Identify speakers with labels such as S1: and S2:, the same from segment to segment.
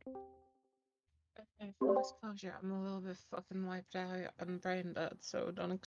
S1: Okay, full disclosure, I'm a little bit fucking wiped out and brain dead, so don't.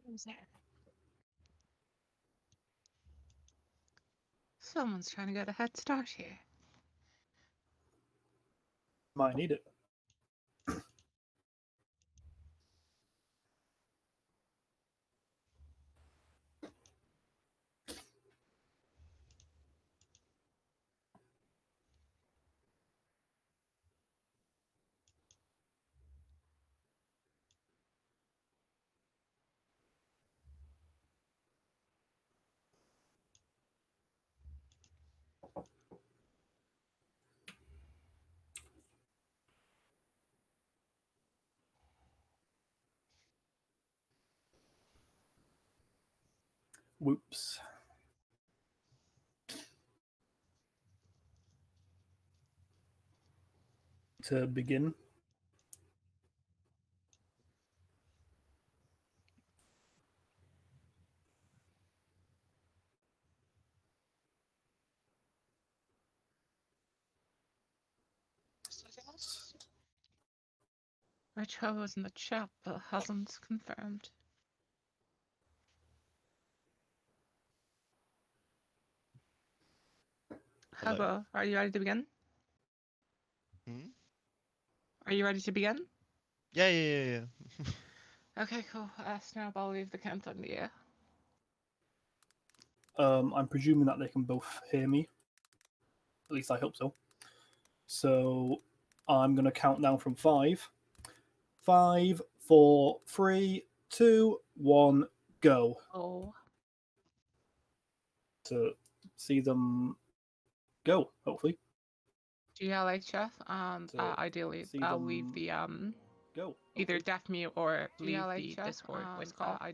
S1: Who's there? Someone's trying to get a head start here.
S2: Might need it. Whoops. To begin.
S1: TheRichH0b0 was in the chat, but hasn't confirmed.
S3: Hello.
S1: Hobo, are you ready to begin?
S3: Hmm?
S1: Are you ready to begin?
S3: Yeah.
S1: Okay, cool. Snap, I'll leave the count on the air.
S2: I'm presuming that they can both hear me. At least I hope so. So I'm going to count down from 5. 5, 4, 3, 2, 1, go.
S1: Oh.
S2: To see them go, hopefully.
S1: GLA chat, and
S2: To
S1: ideally
S2: see
S1: I'll
S2: them
S1: leave the
S2: go.
S1: either
S2: Hopefully.
S1: deaf mute or leave
S4: GLA
S1: the
S4: chat,
S1: Discord voice call.
S2: I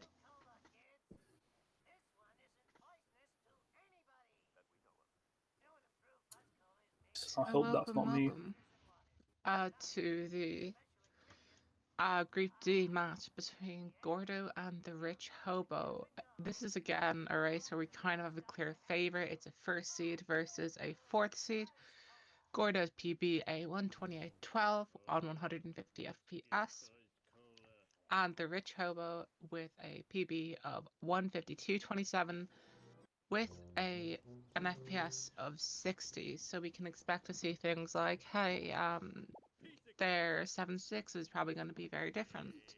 S2: hope that's not me.
S1: Welcome to the Group D match between Gordo and TheRichH0b0. This is again a race where we kind of have a clear favourite. It's a first seed versus a fourth seed. Gordo's PB a 128.12 on 150 FPS. And TheRichH0b0 with a PB of 152.27 with an FPS of 60. So we can expect to see things like, hey, their 7.6 is probably going to be very different.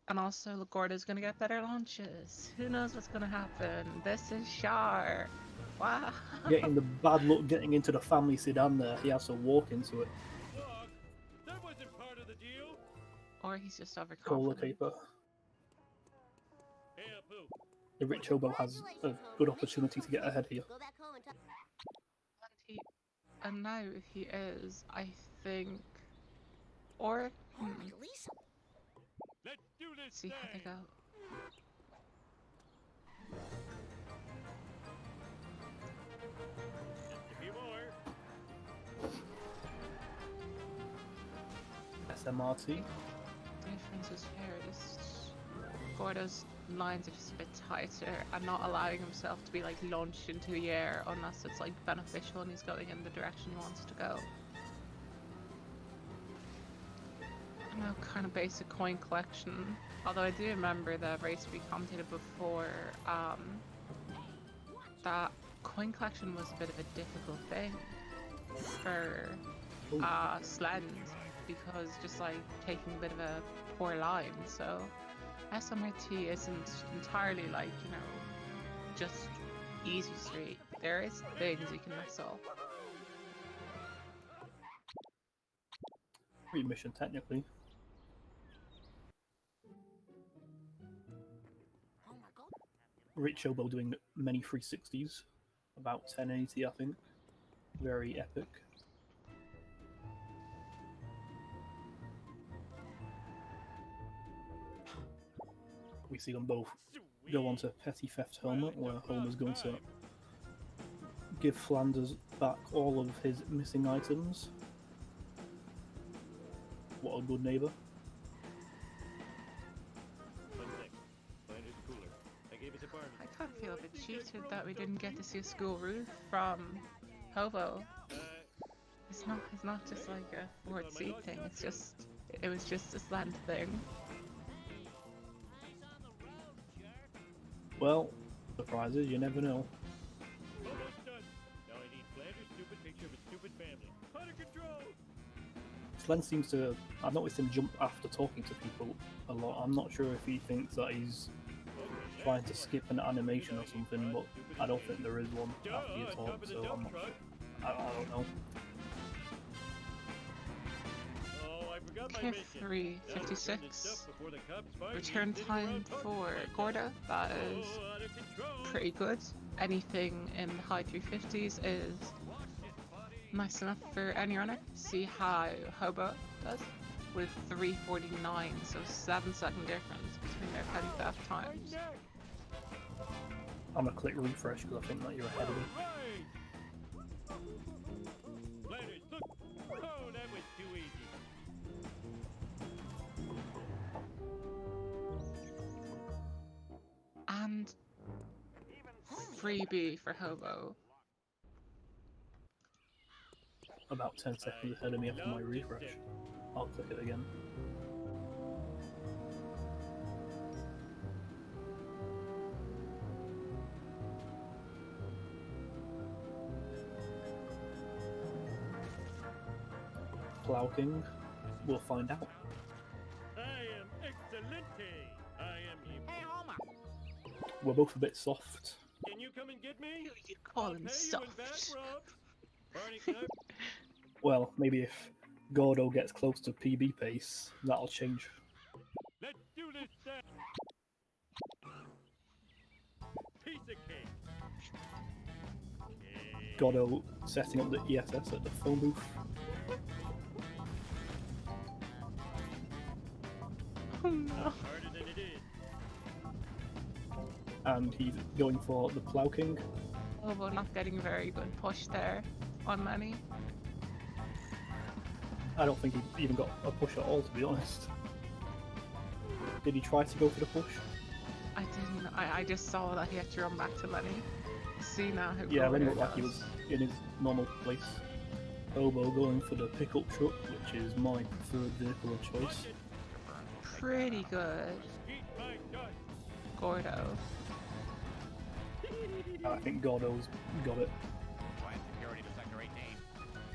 S1: And also, Gordo's going to get better launches. Who knows what's going to happen? This is Shar. Wow.
S2: Getting the bad luck getting into the family sedan there, he has to walk into it.
S5: That wasn't part of the deal.
S1: Or he's just
S2: Cola
S1: overconfident.
S2: caper.
S5: Hey, Apu.
S2: The TheRichH0b0 has a good opportunity to get ahead here.
S1: And now he is, I think, or
S5: Let's do this
S1: see how they
S5: thing.
S1: go.
S5: Just a few more.
S2: SMRT.
S1: Difference is here. Just Gordo's lines are just a bit tighter and not allowing himself to be like launched into the air unless it's like beneficial and he's going in the direction he wants to go. And now kind of basic coin collection. Although I do remember the race we commentated before, that coin collection was a bit of a difficult thing for Slend, because just like taking a bit of a poor line. So SMRT isn't entirely like, you know, just easy street. There is things you can mess up.
S2: Free mission technically. TheRichH0b0 doing many 360s. About 1080 I think. Very epic. We see them both go on to Petty Theft Helmet, where Homer's going to give Flanders back all of his missing items. What a good neighbour.
S5: 1 sec. Flanders cooler. I gave us a barn.
S1: I kind of feel a bit cheated that we didn't get to see a school roof from Hobo. It's not just like a fourth seat thing. It was just a Slend thing.
S2: Well, surprises, you never know.
S5: Almost done. Now I need Flanders' stupid picture of a stupid family. Under control!
S2: Slen seems to. I've noticed him jump after talking to people a lot. I'm not sure if he thinks that he's
S5: Okay,
S2: trying to
S5: that's
S2: skip an animation or something, but I don't think there is one after you talk,
S5: Top of the
S2: so I'm
S5: dump
S2: not
S5: truck.
S2: sure. I don't know.
S5: Oh, I forgot my
S1: Okay,
S5: mission. Now return this
S1: 3:56.
S5: stuff before the cops find me
S1: Return
S5: sitting
S1: time
S5: around talking
S1: for
S5: to myself.
S1: Gordo, that is
S5: Oh, out of control.
S1: pretty good. Anything in the high 350s is nice enough for any runner. See how Hobo does with 349, so 7-second difference between their petty theft
S5: My
S1: times.
S5: neck.
S2: I'm gonna click refresh because I think that you're ahead of me.
S5: Right. Flanders, look. Oh, that was too easy.
S1: And freebie for Hobo.
S2: About 10 seconds ahead of me after my
S5: Love to
S2: refresh.
S5: sip.
S2: I'll click it again. Plow King, we'll find out.
S5: I am excelente. I am
S4: Hey, Homer.
S2: We're both a bit soft.
S5: Can you come and get me?
S1: You call
S5: I'll
S1: him
S5: pay you in back
S1: soft.
S5: rubs. Barney, can I...
S2: Well, maybe if Gordo gets close to PB pace, that'll change.
S5: Let's do this thing. Piece of cake. Okay.
S2: Gordo setting up the ESS at the phone booth.
S1: Oh no.
S5: Harder than it is.
S2: And he's going for the Plow King.
S1: Hobo not getting a very good push there on many.
S2: I don't think he even got a push at all, to be honest. Did he try to go for the push?
S1: I didn't. I just saw that he had to run back to Lenny. See now how
S2: Yeah, it
S1: Gordo
S2: looked like he
S1: does.
S2: was in his normal place. Hobo going for the pickup truck, which is my preferred vehicle of choice.
S1: Pretty good,
S5: Eat my dust.
S1: Gordo.
S2: I think Gordo's got it.
S4: Flight security to Sector 18.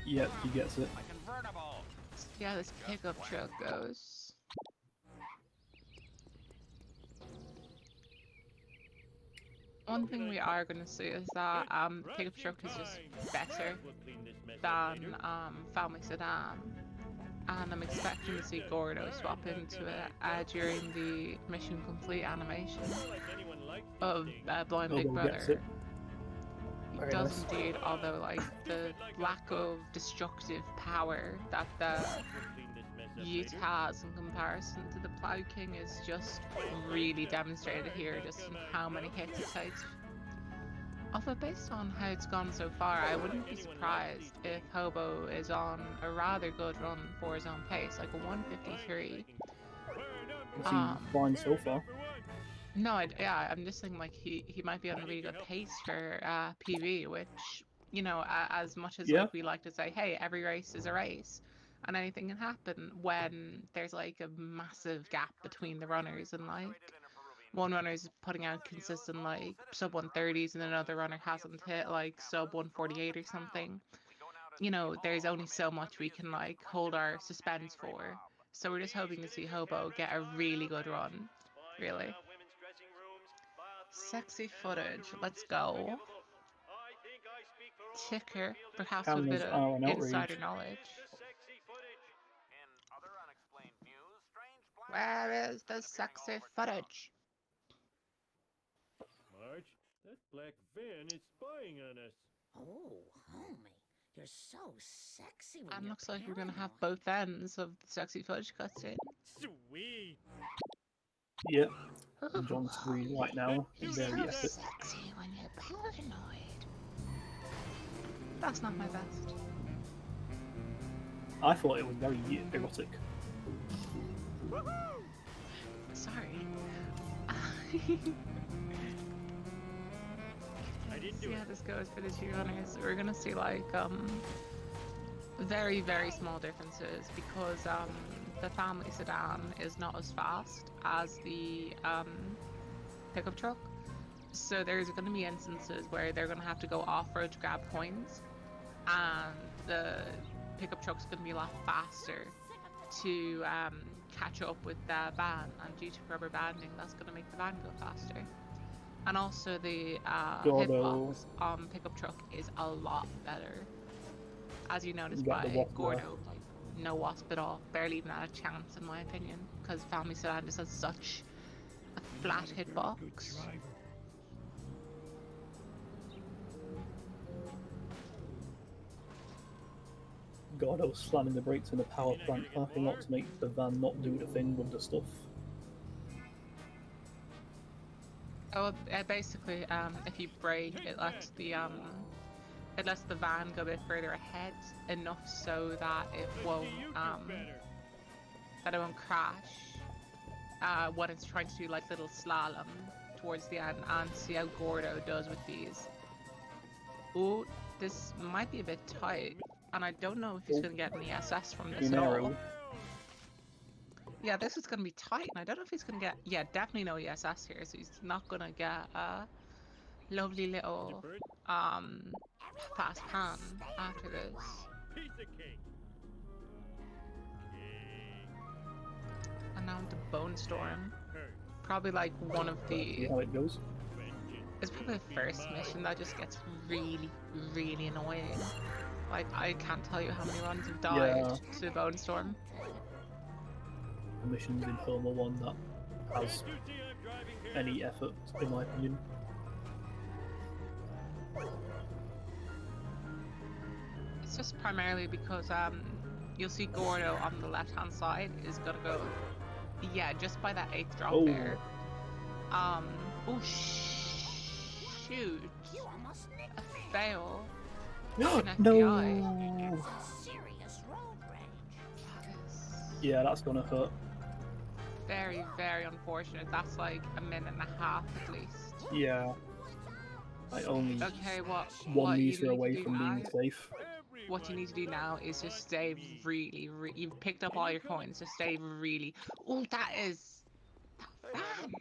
S2: Yep, he gets it.
S4: My convertible.
S1: See how this pickup truck goes. One thing we are going to see is that the pickup truck is just better
S5: We'll clean this mess up
S1: than
S5: later.
S1: family sedan, and I'm expecting to see Gordo swap into it during the mission complete animation
S5: Not like anyone likes these
S1: of
S5: things.
S1: Blind Big
S2: Hobo gets
S1: Brother.
S2: it.
S1: He
S2: Very
S1: does
S2: nice.
S1: indeed, although like the lack of destructive power that the
S5: We'll clean this mess up
S1: Ute
S5: later.
S1: has in comparison to the Plow King is just really demonstrated here, just in how many hits it takes. Although based on how it's gone so far, I wouldn't be surprised if Hobo is on a rather good run for his own pace, like a 153.
S2: He seems fine so far.
S1: No, yeah, I'm just saying like he might be on a really good pace for PV, which, you know, as much as
S2: Yeah.
S1: like we like to say, hey, every race is a race, and anything can happen when there's like a massive gap between the runners, and like one runner is putting out consistent like sub 130s and another runner hasn't hit like sub 148 or something. You know, there's only so much we can like hold our suspense for. So we're just hoping to see Hobo get a really good run, really. Sexy footage, let's go. Ticker, perhaps with a bit
S2: Cameras are
S1: of
S2: an outrage.
S1: insider knowledge. Where is the sexy footage?
S5: Marge, that black van is spying on us.
S6: Oh, homie, you're so sexy when
S1: And
S6: you're
S1: looks like we're gonna have
S6: paranoid.
S1: both ends of the sexy footage cutscene.
S5: Sweet.
S2: Yep, it's on screen right now.
S1: You're
S2: Very
S1: so
S2: epic.
S1: sexy when you're paranoid. That's not my best.
S2: I thought it was very erotic.
S1: Sorry.
S5: I didn't do
S1: See
S5: it.
S1: how this goes for the two runners. We're gonna see like very, very small differences because the family sedan is not as fast as the pickup truck, So there's going to be instances where they're going to have to go off-road to grab coins, and the pickup truck's going to be a lot faster to catch up with the van, and due to rubber banding, that's going to make the van go faster. And also the
S2: Gordo.
S1: hitbox on pickup truck is a lot better, as you noticed
S2: You got the
S1: by
S2: wasp
S1: Gordo. Like, no wasp at all, barely even had a chance in my opinion, because Family Sedan just has such a flat hitbox.
S2: Gordo slamming the brakes in the power plant parking lot to make the van not do the thing with the stuff.
S1: Oh, basically, if you brake, it lets the van go a bit further ahead, enough so that it won't crash when it's trying to do like little slalom towards the end. And see how Gordo does with these. Ooh, this might be a bit tight, and I don't know if he's gonna get an ESS from this at all. Yeah, this is going to be tight, and I don't know if he's going to get... Yeah, definitely no ESS here, so he's not going to get a lovely little fast pan after this.
S5: Piece of cake.
S1: And now into Bone Storm. Probably like one of
S2: See
S1: the...
S2: how it goes.
S1: It's probably the first mission that just gets really, really annoying. Like, I can't tell you how many runs have died to Bone Storm.
S2: The missions in Homer 1 that has any effort, in my opinion.
S1: It's just primarily because you'll see Gordo on the left hand side is gonna go, yeah, just by that 8th drop there. Oh shoot!
S6: You almost nicked me.
S1: A fail.
S2: No!
S6: Serious road rage.
S2: Yeah, that's gonna hurt.
S1: Very, very unfortunate. That's like a minute and a half at least.
S2: Yeah. I only
S1: Okay, what
S2: 1
S1: you
S2: meter
S1: need
S2: away
S1: to do
S2: from being
S1: now-
S2: safe.
S1: What you need to do now is just stay really, you've picked up all your coins, just stay really... Oh, that is... That van!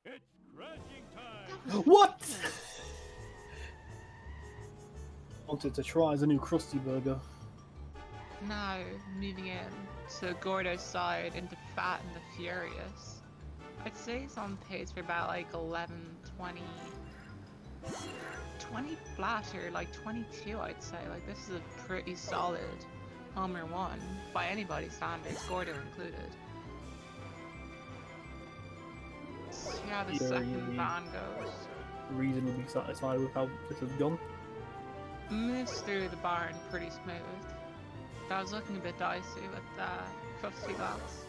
S5: It's crashing time.
S2: What? Wanted to try as a new Krusty Burger.
S1: Now, moving in to Gordo's side into Fat and the Furious. I'd say he's on pace for about like 11, 20 flat or like 22, I'd say. Like, this is a pretty solid Homer 1 by anybody's standards, Gordo included. See how the second van goes.
S2: Reasonably satisfied with how this has gone.
S1: Moves through the barn pretty smooth. That was looking a bit dicey with crusty glass.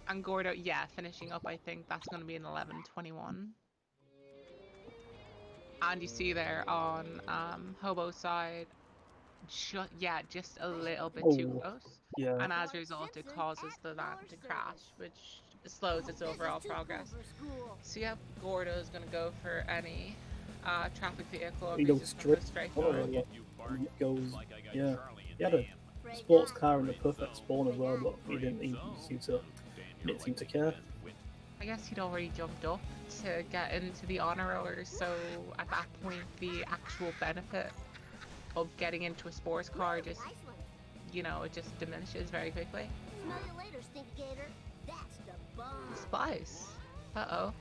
S1: And Gordo, yeah, finishing up, I think that's going to be an 11:21. And you see there on Hobo side, just a little bit too close.
S2: Yeah.
S1: And as a result, it causes the van to crash, which slows its overall progress. See how Gordo is going to go for any traffic vehicle, or
S2: He
S1: he's
S2: goes
S1: just going to go
S2: straight
S1: straight for it.
S2: It goes, yeah. He had a sports car in the perfect spawn as well, but he didn't seem to care.
S1: I guess he'd already jumped up to get into the honor roller, so at that point the actual benefit of getting into a sports car just, you know, it just diminishes very quickly.
S6: Smell you later, Stinkator. That's the bomb.
S1: Spice. Uh-oh.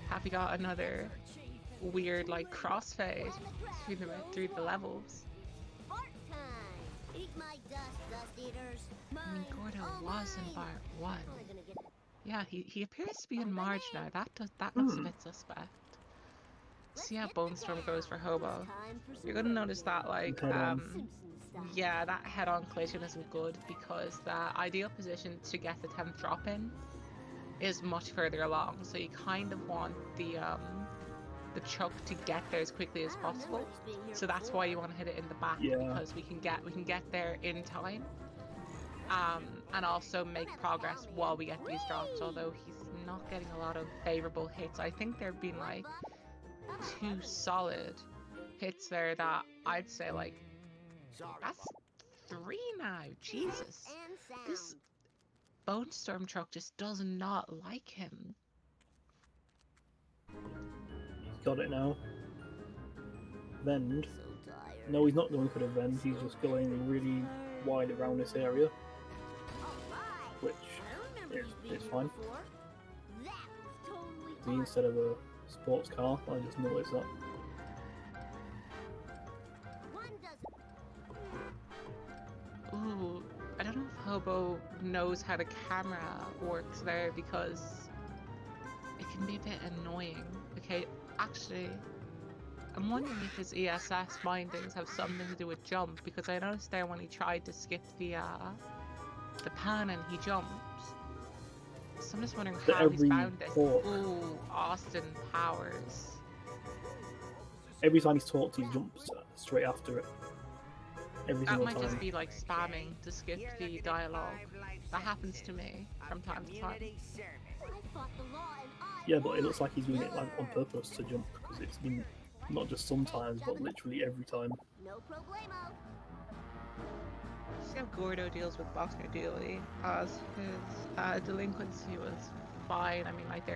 S1: Have you got another weird, like, crossfade through the levels?
S6: Fart time. Eat my dust eaters.
S1: I mean, Gordo was in part 1. Yeah, he appears to be in Marge now. That looks a bit suspect. See how Bone Storm goes for Hobo. You're gonna notice that, like, yeah, that head-on collision isn't good because the ideal position to get the 10th drop in is much further along. So you kind of want the truck to get there as quickly as possible. So that's why you want to hit it in the back, because we can get there in time. And also make progress while we get these drops, although he's not getting a lot of favorable hits. I think there have been like 2 solid hits there that I'd say, like, that's 3 now. Jesus. Bone Storm truck just does not like him.
S2: He's got it now. Vend.
S6: So tired.
S2: No, he's not going for the vend. He's just going really wide around this area,
S6: Alright.
S2: which
S6: I remember
S2: is
S6: you being
S2: it's
S6: here
S2: fine.
S6: before. That was totally
S2: See, instead of a sports car, I just noticed that.
S6: One doesn't.
S1: Ooh, I don't know if Hobo knows how the camera works there because it can be a bit annoying. Okay, actually, I'm wondering if his ESS findings have something to do with jump, because I noticed there when he tried to skip the pan and he jumped. So I'm just wondering
S2: So
S1: how he's
S2: every
S1: found this.
S2: talk-
S1: Ooh, Austin Powers.
S2: Every time he's talked, he jumps straight after it. Every
S1: That
S2: single
S1: might
S2: time.
S1: just be like spamming to skip the dialogue. That happens to me from time to time.
S6: I fought the law and I
S2: Yeah, but it looks
S6: won.
S2: like he's doing it like on purpose to jump, because it's been not just sometimes, but literally every time.
S6: No problemo.
S1: See how Gordo deals with Boxer Dealy, as his delinquency was fine. I mean, like,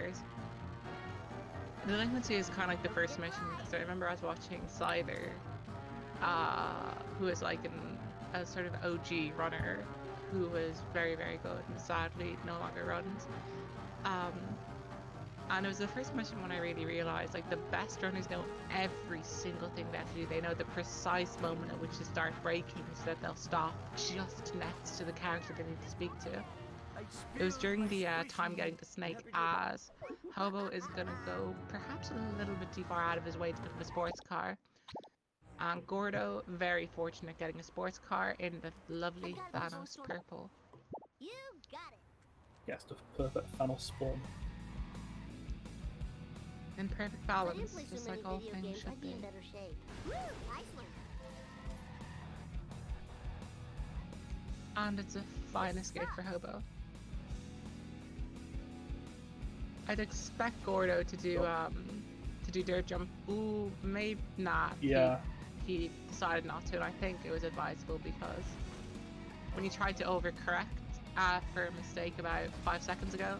S1: delinquency is kind of like the first mission, because I remember I was watching Scyther, who is like a sort of OG runner, who was very, very good, and sadly no longer runs. And it was the first mission when I really realised, like, the best runners know every single thing they have to do. They know the precise moment at which to start braking so that they'll stop just next to the character they need to speak to. It was during the time getting to Snake, as Hobo is gonna go perhaps a little bit too far out of his way to pick up a sports car. And Gordo, very fortunate getting a sports car in the lovely Thanos purple.
S6: You got it.
S2: Yes, the perfect Thanos spawn.
S1: In perfect
S6: I didn't
S1: balance,
S6: play so
S1: just
S6: many
S1: like all
S6: video
S1: things
S6: games.
S1: should
S6: I'd be
S1: be.
S6: in better shape. Woo, Iceland.
S1: And it's a fine escape for Hobo. I'd expect Gordo to do dirt jump. Ooh, maybe not.
S2: Yeah.
S1: He decided not to, and I think it was advisable, because when he tried to overcorrect for a mistake about 5 seconds ago,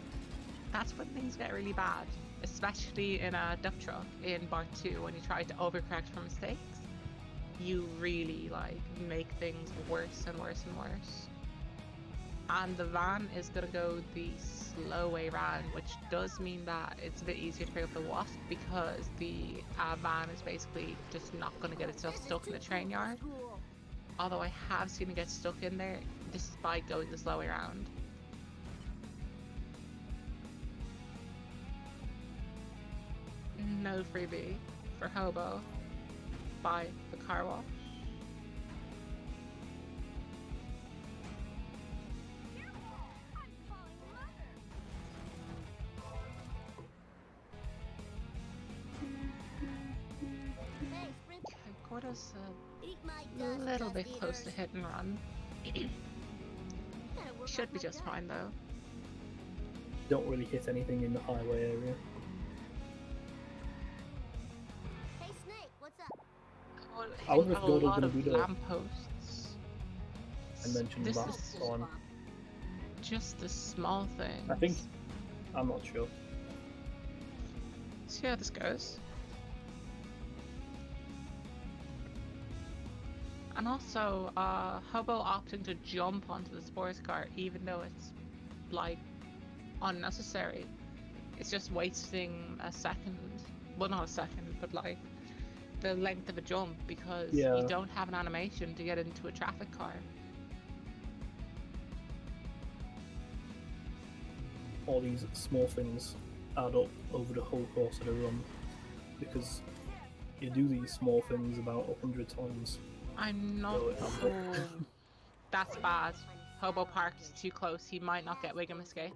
S1: that's when things get really bad. Especially in a duck truck in Part 2, when you try to overcorrect for mistakes, you really like make things worse and worse and worse. And the van is gonna go the slow way round, which does mean that it's a bit easier to pick up the wasp, because the van is basically just not gonna get itself stuck in the train yard. Although I have seen it get stuck in there despite going the slow way round. No freebie for Hobo by the car wash.
S6: Hey, sprint.
S1: Okay, Gordo's
S6: Eat my
S1: a
S6: dust,
S1: little
S6: dust
S1: bit close to
S6: eaters.
S1: hit and run.
S6: Gotta work
S1: Should
S6: off
S1: be
S6: my
S1: just
S6: gut.
S1: fine though.
S2: Don't really hit anything in the highway area.
S6: Hey, Snake, what's up?
S2: I wonder if
S1: a
S2: Gordo's
S1: lot
S2: gonna
S1: of
S2: do the-
S1: lampposts.
S2: I mentioned
S1: This
S2: last
S1: is
S2: time.
S1: just the small things.
S2: I think, I'm not sure.
S1: See how this goes. And also, Hobo opting to jump onto the sports car, even though it's like unnecessary. It's just wasting a second. Well, not a second, but like the length of a jump, because
S2: Yeah.
S1: you don't have an animation to get into a traffic car.
S2: All these small things add up over the whole course of the run, because you do these small things about 100 times.
S1: I'm not.
S2: So it adds up.
S1: Oh, that's bad. Hobo parked too close. He might not get Wiggum escape.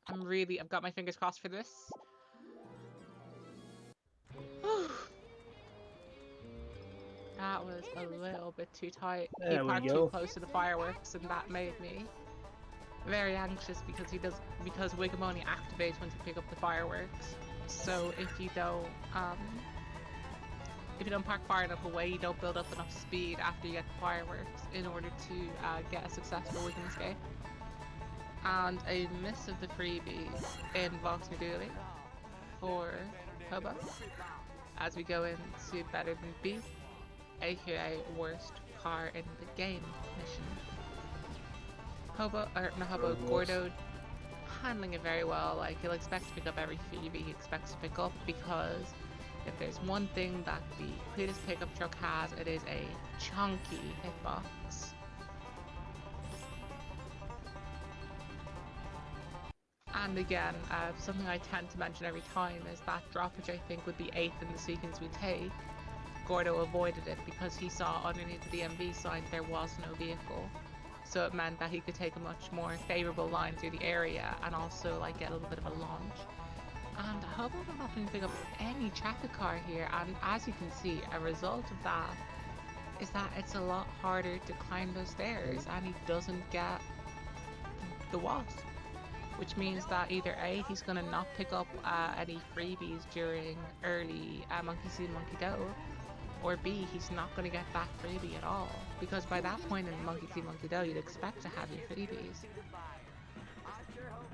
S1: I've got my fingers crossed for this. That was a little bit too tight. He
S2: There we
S1: parked
S2: go.
S1: too close to the fireworks, and that made me very anxious, because Wiggum only activates once you pick up the fireworks. So if you don't if you don't park far enough away, you don't build up enough speed after you get the fireworks in order to get a successful weekend escape. And a miss of the freebies in Voxer Dooley for Hobo as we go into Better Than Beef, aka worst car in the game mission. Gordo handling it very well. Like, he'll expect to pick up every freebie he expects to pick up, because if there's one thing that the Cletus pickup truck has, it is a chunky hitbox. And again, something I tend to mention every time is that drop, which I think would be 8th in the sequence we take. Gordo avoided it because he saw underneath the DMV sign there was no vehicle. So it meant that he could take a much more favourable line through the area and also like get a little bit of a launch. And Hobo will not pick up any traffic car here, and as you can see, a result of that is that it's a lot harder to climb those stairs and he doesn't get the wasp. Which means that either A, he's going to not pick up any freebies during early Monkey See, Monkey Do, or B, he's not going to get that freebie at all. Because by that point in Monkey See, Monkey Do, you'd expect to have your freebies.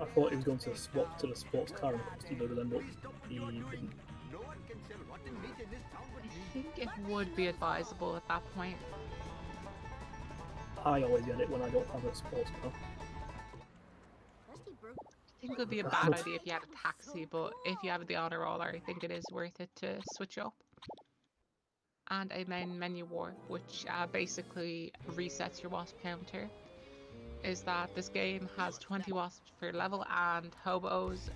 S2: I thought he was going to swap to the sports car and he would end up he didn't.
S1: I think it would be advisable at that point.
S2: I always get it when I don't have a sports car.
S1: I think it would be a bad idea if you had a taxi, but if you have the honor roller, I think it is worth it to switch up. And a main menu warp, which basically resets your wasp counter, is that this game has 20 wasps per level, and Hobo's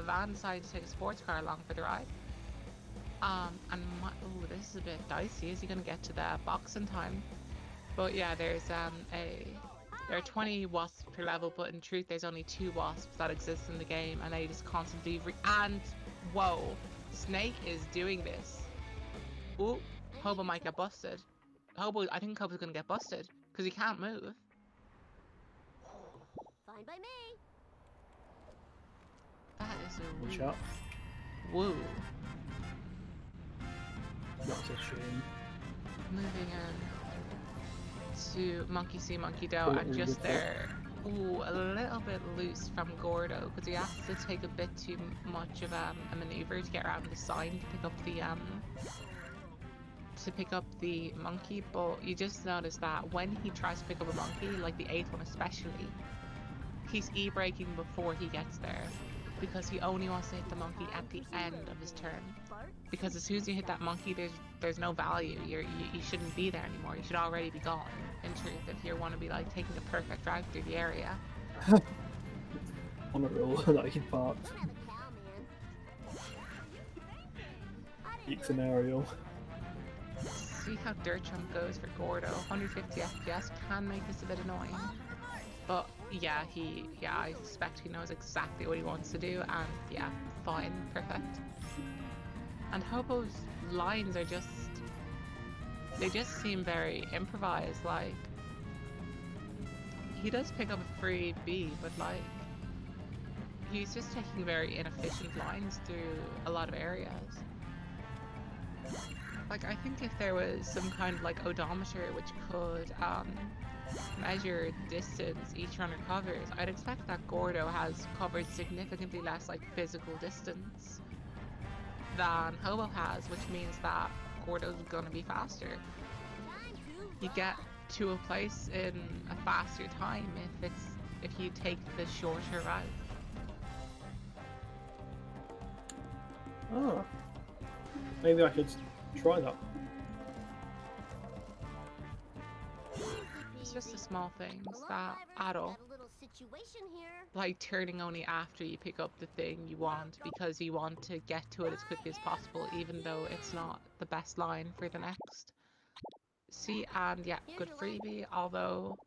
S1: van decided to take a sports car along for the ride. This is a bit dicey. Is he going to get to the box in time? But yeah, there are 20 wasps per level, but in truth there's only 2 wasps that exist in the game, and they just constantly whoa, Snake is doing this. Ooh, Hobo might get busted. I think Hobo's gonna get busted because he can't move.
S6: Fine by me.
S1: That is a
S2: Watch out.
S1: woo.
S2: That's a shame.
S1: Moving in to Monkey See, Monkey Do, and just there, ooh, a little bit loose from Gordo because he has to take a bit too much of a maneuver to get around the sign to pick up the monkey. But you just notice that when he tries to pick up a monkey, like the 8th one especially, he's e-braking before he gets there because he only wants to hit the monkey at the end of his turn. Because as soon as you hit that monkey, there's no value. You shouldn't be there anymore. You should already be gone. In truth, if you want to be like taking a perfect drive through the area.
S2: On a roll that he parked. Peak scenario.
S1: See how Dirt Chunk goes for Gordo. 150 FPS can make this a bit annoying. But yeah, I suspect he knows exactly what he wants to do, and yeah, fine, perfect. And Hobo's lines are they just seem very improvised. Like, he does pick up a free B, but like, he's just taking very inefficient lines through a lot of areas. Like, I think if there was some kind of like odometer which could measure distance each runner covers, I'd expect that Gordo has covered significantly less like physical distance than Hobo has, which means that Gordo's gonna be faster. You get to a place in a faster time if you take the shorter route.
S2: Oh, maybe I should try that.
S1: It's just the small things that add up. Like turning only after you pick up the thing you want because you want to get to it as quickly as possible, even though it's not the best line for the next. See, and yeah, good freebie, although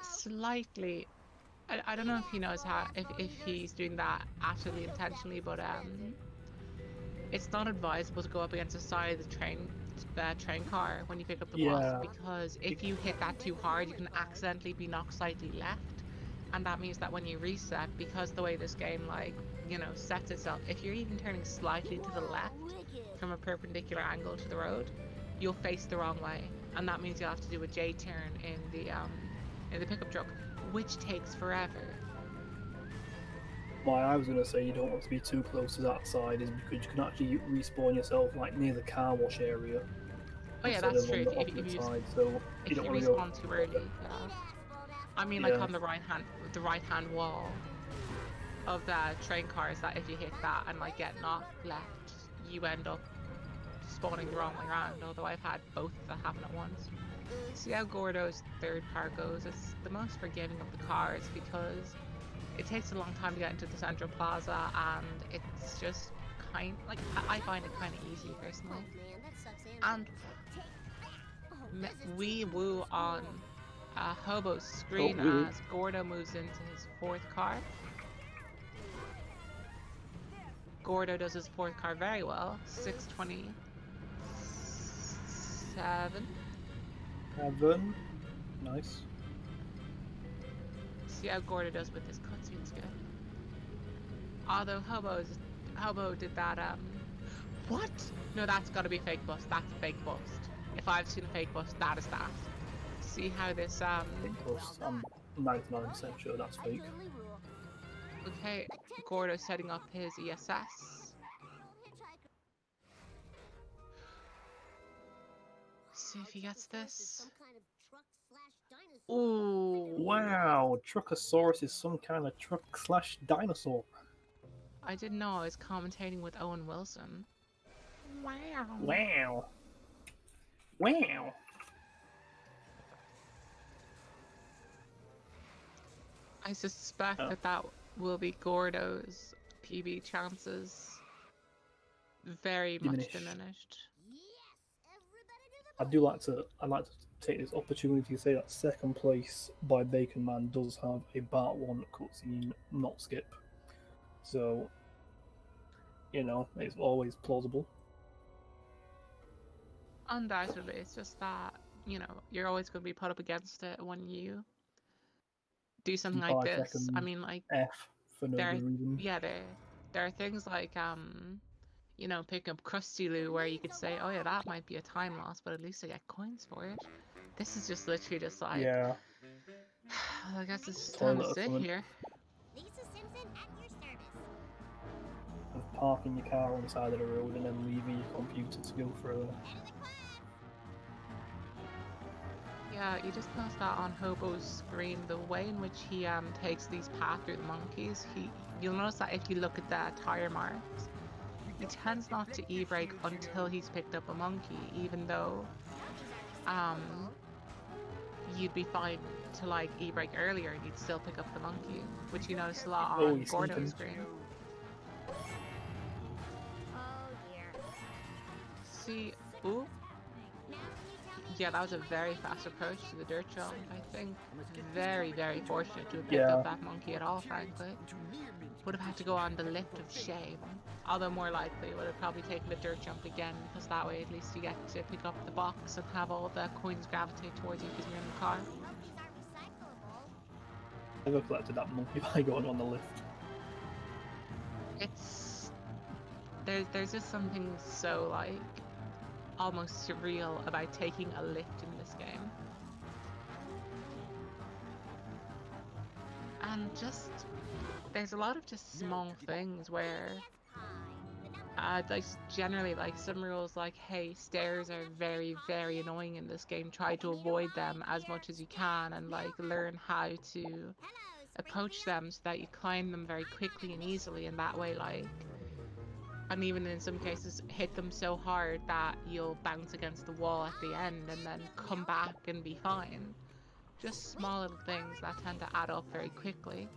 S1: slightly, I don't know if he knows how, if he's doing that actually intentionally, but it's not advisable to go up against the side of the train car when you pick up the wasp, because if you hit that too hard, you can accidentally be knocked slightly left, and that means that when you reset, because the way this game like sets itself. If you're even turning slightly to the left from a perpendicular angle to the road, you'll face the wrong way, and that means you'll have to do a J-turn in the pickup truck, which takes forever.
S2: Why I was going to say you don't want to be too close to that side is because you can actually respawn yourself like near the car wash area.
S1: Oh yeah,
S2: Instead
S1: that's
S2: of
S1: true.
S2: on the
S1: If
S2: opposite
S1: you
S2: side, so you
S1: if
S2: don't
S1: you
S2: want to go.
S1: respawn too early, yeah. I mean, like
S2: Yeah.
S1: on the right hand wall of the train cars, that if you hit that and like get knocked left, you end up spawning the wrong way around. Although I've had both of that happen at once. See how Gordo's third car goes? It's the most forgiving of the cars because it takes a long time to get into the central plaza, and it's just I find it kind of easy personally. And we woo on Hobo's screen
S2: woo.
S1: as Gordo moves into his fourth car. Gordo does his fourth car very well, 627.
S2: Heaven. Nice.
S1: See how Gordo does with his cutscene skill. Although Hobo did that, what? No, that's gotta be fake bust. That's a fake bust. If I've seen a fake bust, that is that. See how this,
S2: Plus, I'm 99% sure that's fake.
S1: Okay, Gordo's setting up his ESS. See if he gets this. Ooh.
S2: Wow, Truckosaurus is some kind of truck/dinosaur.
S1: I didn't know I was commentating with Owen Wilson. Wow.
S2: Wow. Wow.
S1: I suspect
S2: Oh.
S1: that will be Gordo's PB chances very much diminished.
S2: I'd like to take this opportunity to say that second place by Bacon Man does have a Part 1 cutscene, not skip. So, it's always plausible.
S1: Undoubtedly, it's just that, you're always going to be put up against it when you do something like this. I mean, like,
S2: F for no good reason.
S1: Yeah, there are things like, picking up Krusty Lou where you could say, oh yeah, that might be a time loss, but at least I get coins for it. This is just literally just like,
S2: Yeah.
S1: I guess it's just time to sit here.
S6: Lisa Simpson at your service.
S2: Of parking your car on the side of the road and then leaving your computer to go further.
S1: Yeah, you just notice that on Hobo's screen, the way in which he takes these paths through the monkeys, you'll notice that if you look at the tire marks, he tends not to e-brake until he's picked up a monkey, even though you'd be fine to like e-brake earlier and you'd still pick up the monkey, which you notice a lot on Gordo's screen.
S6: Oh dear.
S1: See, ooh. Yeah, that was a very fast approach to the dirt jump. I think very, very fortunate to have picked up that monkey at all, frankly. Would have had to go on the lift of shame. Although more likely would have probably taken the dirt jump again, because that way at least you get to pick up the box and have all the coins gravitate towards you because you're in the car.
S2: I never collected that monkey by going on the lift.
S1: It's... There's just something so, like, almost surreal about taking a lift in this game. And just, there's a lot of just small things where, like generally like some rules like, hey, stairs are very, very annoying in this game, try to avoid them as much as you can and like learn how to approach them so that you climb them very quickly and easily, and that way like, and even in some cases hit them so hard that you'll bounce against the wall at the end and then come back and be fine. Just small little things that tend to add up very quickly.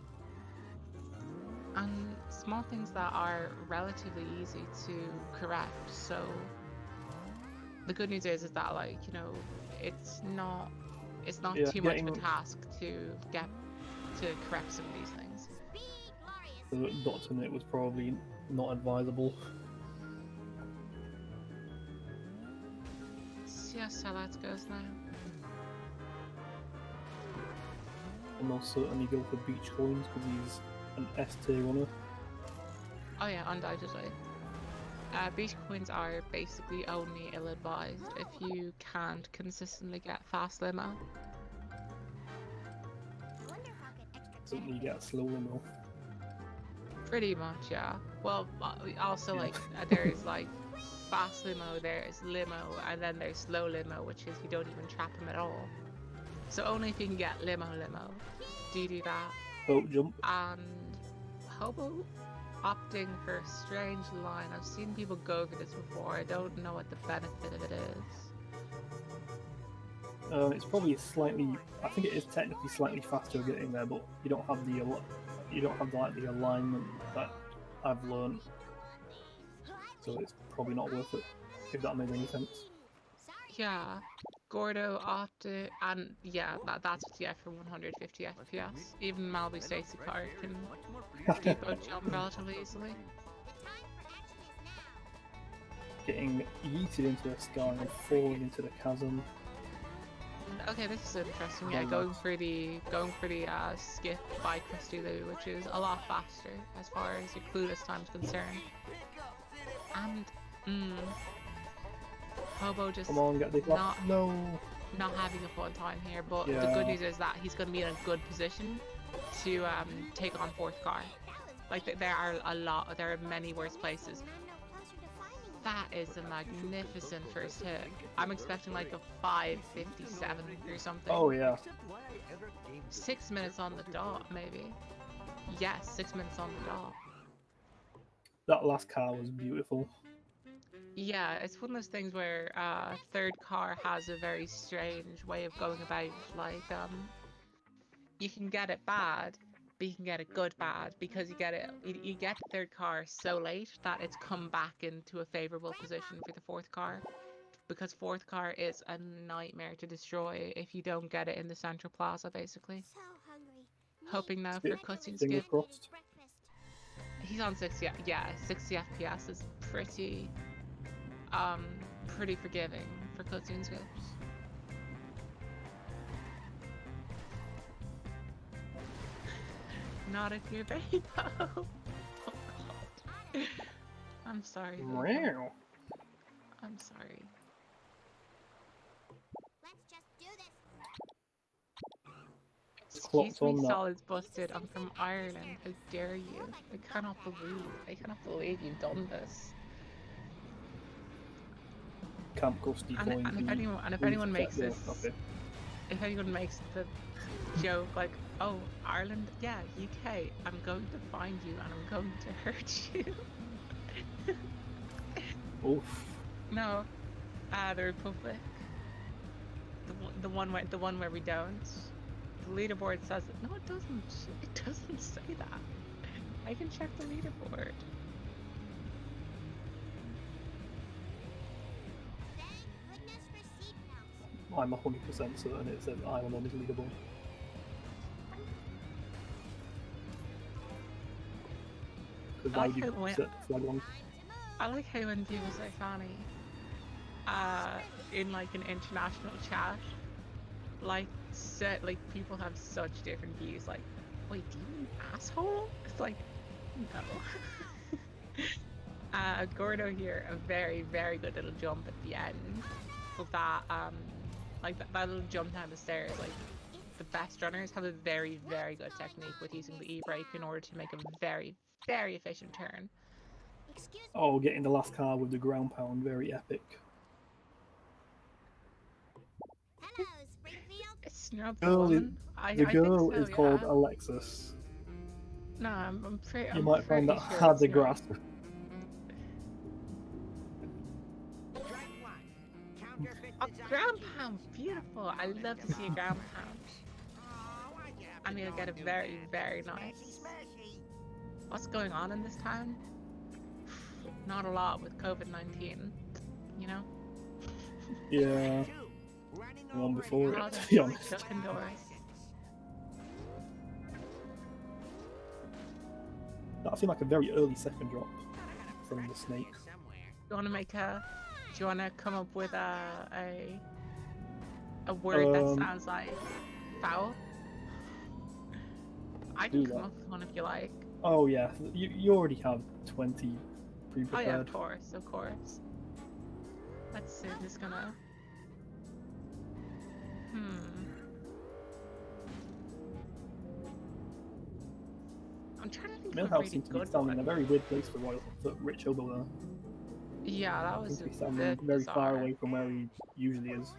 S1: And small things that are relatively easy to correct. So the good news is that like, it's not too much of a task to get to correct some of these things.
S2: The Dr. Nick was probably not advisable.
S1: See how Salat goes now.
S2: And they'll certainly go for beach coins because he's an S tier runner.
S1: Oh yeah, undoubtedly. Beach coins are basically only ill-advised if you can't consistently get fast limo.
S2: Something you get a slow limo.
S1: Pretty much, yeah. Well, also like there's like fast limo, there's limo, and then there's slow limo, which is you don't even trap them at all. So only if you can get limo, do you do that?
S2: Boat jump.
S1: And hobo opting for a strange line. I've seen people go over this before. I don't know what the benefit of it is.
S2: It's probably slightly. I think it is technically slightly faster getting there, but you don't have the like the alignment that I've learned. So it's probably not worth it. If that made any sense.
S1: Yeah, Gordo opted, and yeah, that's what you get for 150 FPS. Even Malibu Stacy car can do boat jump relatively easily.
S2: Getting yeeted into the sky and falling into the chasm.
S1: Okay, this is interesting. Yeah, going for the skip by Christulu, which is a lot faster as far as your clueless time is concerned. And Hobo just
S2: Come on, get the
S1: not having a fun time here. But the good news is that he's going to be in a good position to take on fourth car. Like there are many worse places. That is a magnificent first hit. I'm expecting like a 5:57 or something.
S2: Oh yeah.
S1: 6 minutes on the dot, maybe. Yes, 6 minutes on the dot.
S2: That last car was beautiful.
S1: Yeah, it's one of those things where third car has a very strange way of going about. Like, you can get it bad, but you can get it good bad because you get the third car so late that it's come back into a favorable position for the fourth car. Because fourth car is a nightmare to destroy if you don't get it in the central plaza, basically.
S6: So hungry.
S1: Hoping now for cutscene
S2: Fingers
S1: skip.
S2: crossed.
S1: He's on 60. Yeah, 60 FPS is pretty forgiving for cutscene skips. Not if you're baby. Oh god. I'm sorry.
S2: Wow.
S1: I'm sorry.
S6: Let's just do this.
S1: Excuse me, Solid's busted. I'm from Ireland. How dare you? I cannot believe you've done this.
S2: Camp Gusty coins.
S1: And if anyone makes this, if anyone makes the joke like, oh, Ireland, yeah, UK, I'm going to find you and I'm going to hurt you.
S2: Oof.
S1: No, the Republic. The one where we don't. The leaderboard says it. No, it doesn't. It doesn't say that. I can check the leaderboard.
S6: Thank goodness for seatbelts.
S2: I'm 100% certain it says Ireland on his leaderboard. Because why would you set the flag on?
S1: I like how when people say funny, in like an international chat, like people have such different views. Like, wait, do you mean asshole? It's like, no. Gordo here, a very, very good little jump at the end. With that, like that little jump down the stairs. Like, the best runners have a very, very good technique with using the e-brake in order to make a very, very efficient turn.
S2: Oh, getting the last car with the ground pound, very epic.
S6: Hello, Springfield.
S1: It's not the
S2: Girl,
S1: woman.
S2: the girl
S1: think so,
S2: is called
S1: yeah.
S2: Alexis.
S1: No, I'm pretty.
S2: You might find that
S1: sure
S2: hard
S1: it's
S2: to
S1: not.
S2: grasp.
S1: A ground pound, beautiful. I love to see a ground pound. I'm gonna get a very, very nice. What's going on in this town? Not a lot with COVID-19, you know?
S2: Yeah. The one before
S1: Oh,
S2: it, to be honest.
S1: stuck indoors.
S2: That seemed like a very early second drop from the snake.
S1: Do you wanna come up with a word that sounds like foul? I can come up with one if you like.
S2: Oh yeah, you already have 20
S1: Oh
S2: pre-prepared.
S1: yeah, of course, of course. Let's see, I'm just gonna... I'm trying to think of a
S2: Millhouse
S1: really
S2: seems to be
S1: good
S2: standing in a
S1: one.
S2: very weird place for TheRichH0b0 there.
S1: Yeah, that
S2: He
S1: was
S2: seems to be
S1: a
S2: standing
S1: bit
S2: very far
S1: bizarre.
S2: away from where he usually is.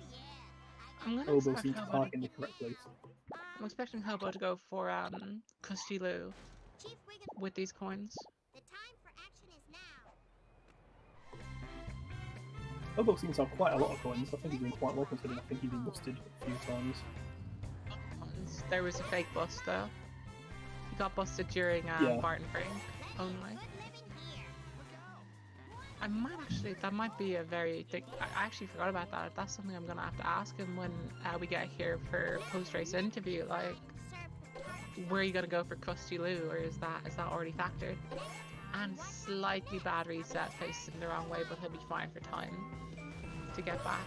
S1: I'm gonna
S2: Hobo
S1: expect
S2: seems to
S1: Hobo
S2: park in the correct place.
S1: I'm expecting Hobo to go for Custy Lou
S6: Chief Wiggum,
S1: with these coins.
S6: the time for action is now.
S2: Hobo seems to have quite a lot of coins. I think he's doing quite well considering I think he's been busted a few times.
S1: There was a fake bust though. He got busted during
S2: Yeah.
S1: Barton Frank only.
S6: Good living here.
S1: I might actually, that might be a very, I actually forgot about that. That's something I'm gonna have to ask him when we get here for post-race interview. Like, where are you gonna go for Custy Lou, or is that already factored? And slightly bad reset, facing the wrong way, but he'll be fine for time to get back.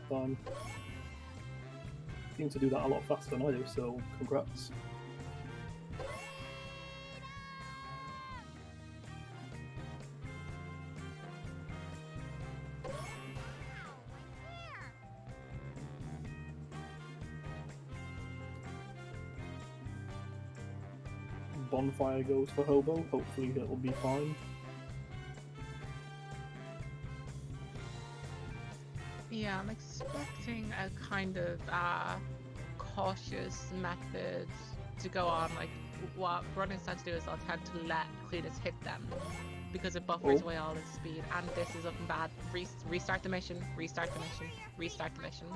S2: Fine. Seems to do that a lot faster than I do, so congrats. Bonfire goes for Hobo, hopefully it'll be fine.
S1: Yeah, I'm expecting a kind of cautious method to go on. Like, what runners tend to do is they'll tend to let Cletus hit them because it buffers away all his speed. And this is looking bad. Restart the mission, restart the mission, restart the mission.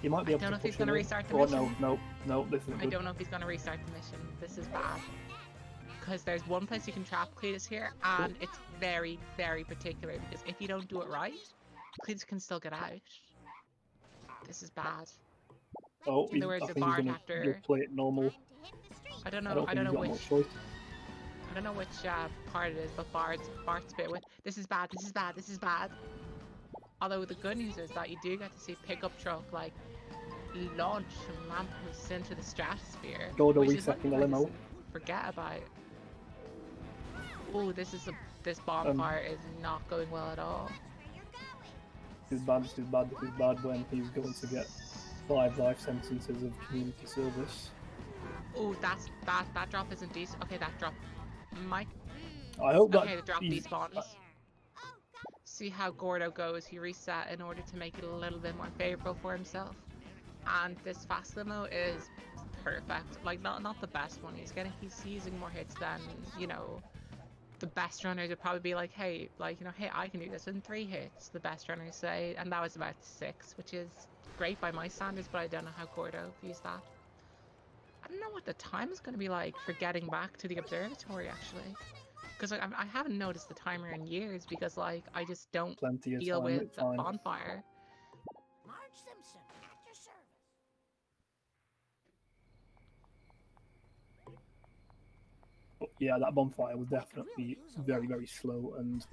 S2: He might be able
S1: I don't know
S2: to
S1: if he's
S2: push
S1: going to
S2: him in.
S1: restart the
S2: Oh,
S1: mission.
S2: no, this isn't
S1: I
S2: good.
S1: don't know if he's going to restart the mission. This is bad. Because there's one place you can trap Cletus here, and it's very, very particular, because if you don't do it right, Cletus can still get out. This is bad.
S2: Oh,
S1: In the words
S2: I
S1: of
S2: think he's
S1: Bard
S2: gonna
S1: after...
S2: just play it normal.
S1: I don't
S2: I
S1: know
S2: don't think he's got
S1: which...
S2: much choice.
S1: I don't know which part it is, but Bart's bit with... This is bad, this is bad, this is bad. Although the good news is that you do get to see pickup truck, like, launch Mampus into the stratosphere.
S2: Gordo
S1: which is
S2: resetting
S1: one
S2: the
S1: thing I
S2: limo.
S1: just forget about. Oh, this bonfire is not going well at all.
S2: This is bad, this is bad, this is bad when he's going to get 5 life sentences of community service.
S1: Oh, that drop isn't decent. Okay, that drop might...
S2: I hope that
S1: Okay, the drop despawns. See how Gordo goes. He reset in order to make it a little bit more favorable for himself. And this fast limo is perfect. Like, not the best one. He's using more hits than, you know, the best runners would probably be like, hey, hey, I can do this in 3 hits, the best runners say, and that was about 6, which is great by my standards, but I don't know how Gordo views that. I don't know what the time is going to be like for getting back to the observatory, actually. Because like, I haven't noticed the timer in years, because like, I just don't
S2: plenty of
S1: deal
S2: time,
S1: with
S2: it's
S1: the
S2: fine.
S1: bonfire.
S6: Marge Simpson, at your service.
S2: Yeah, that bonfire was definitely very, very slow, and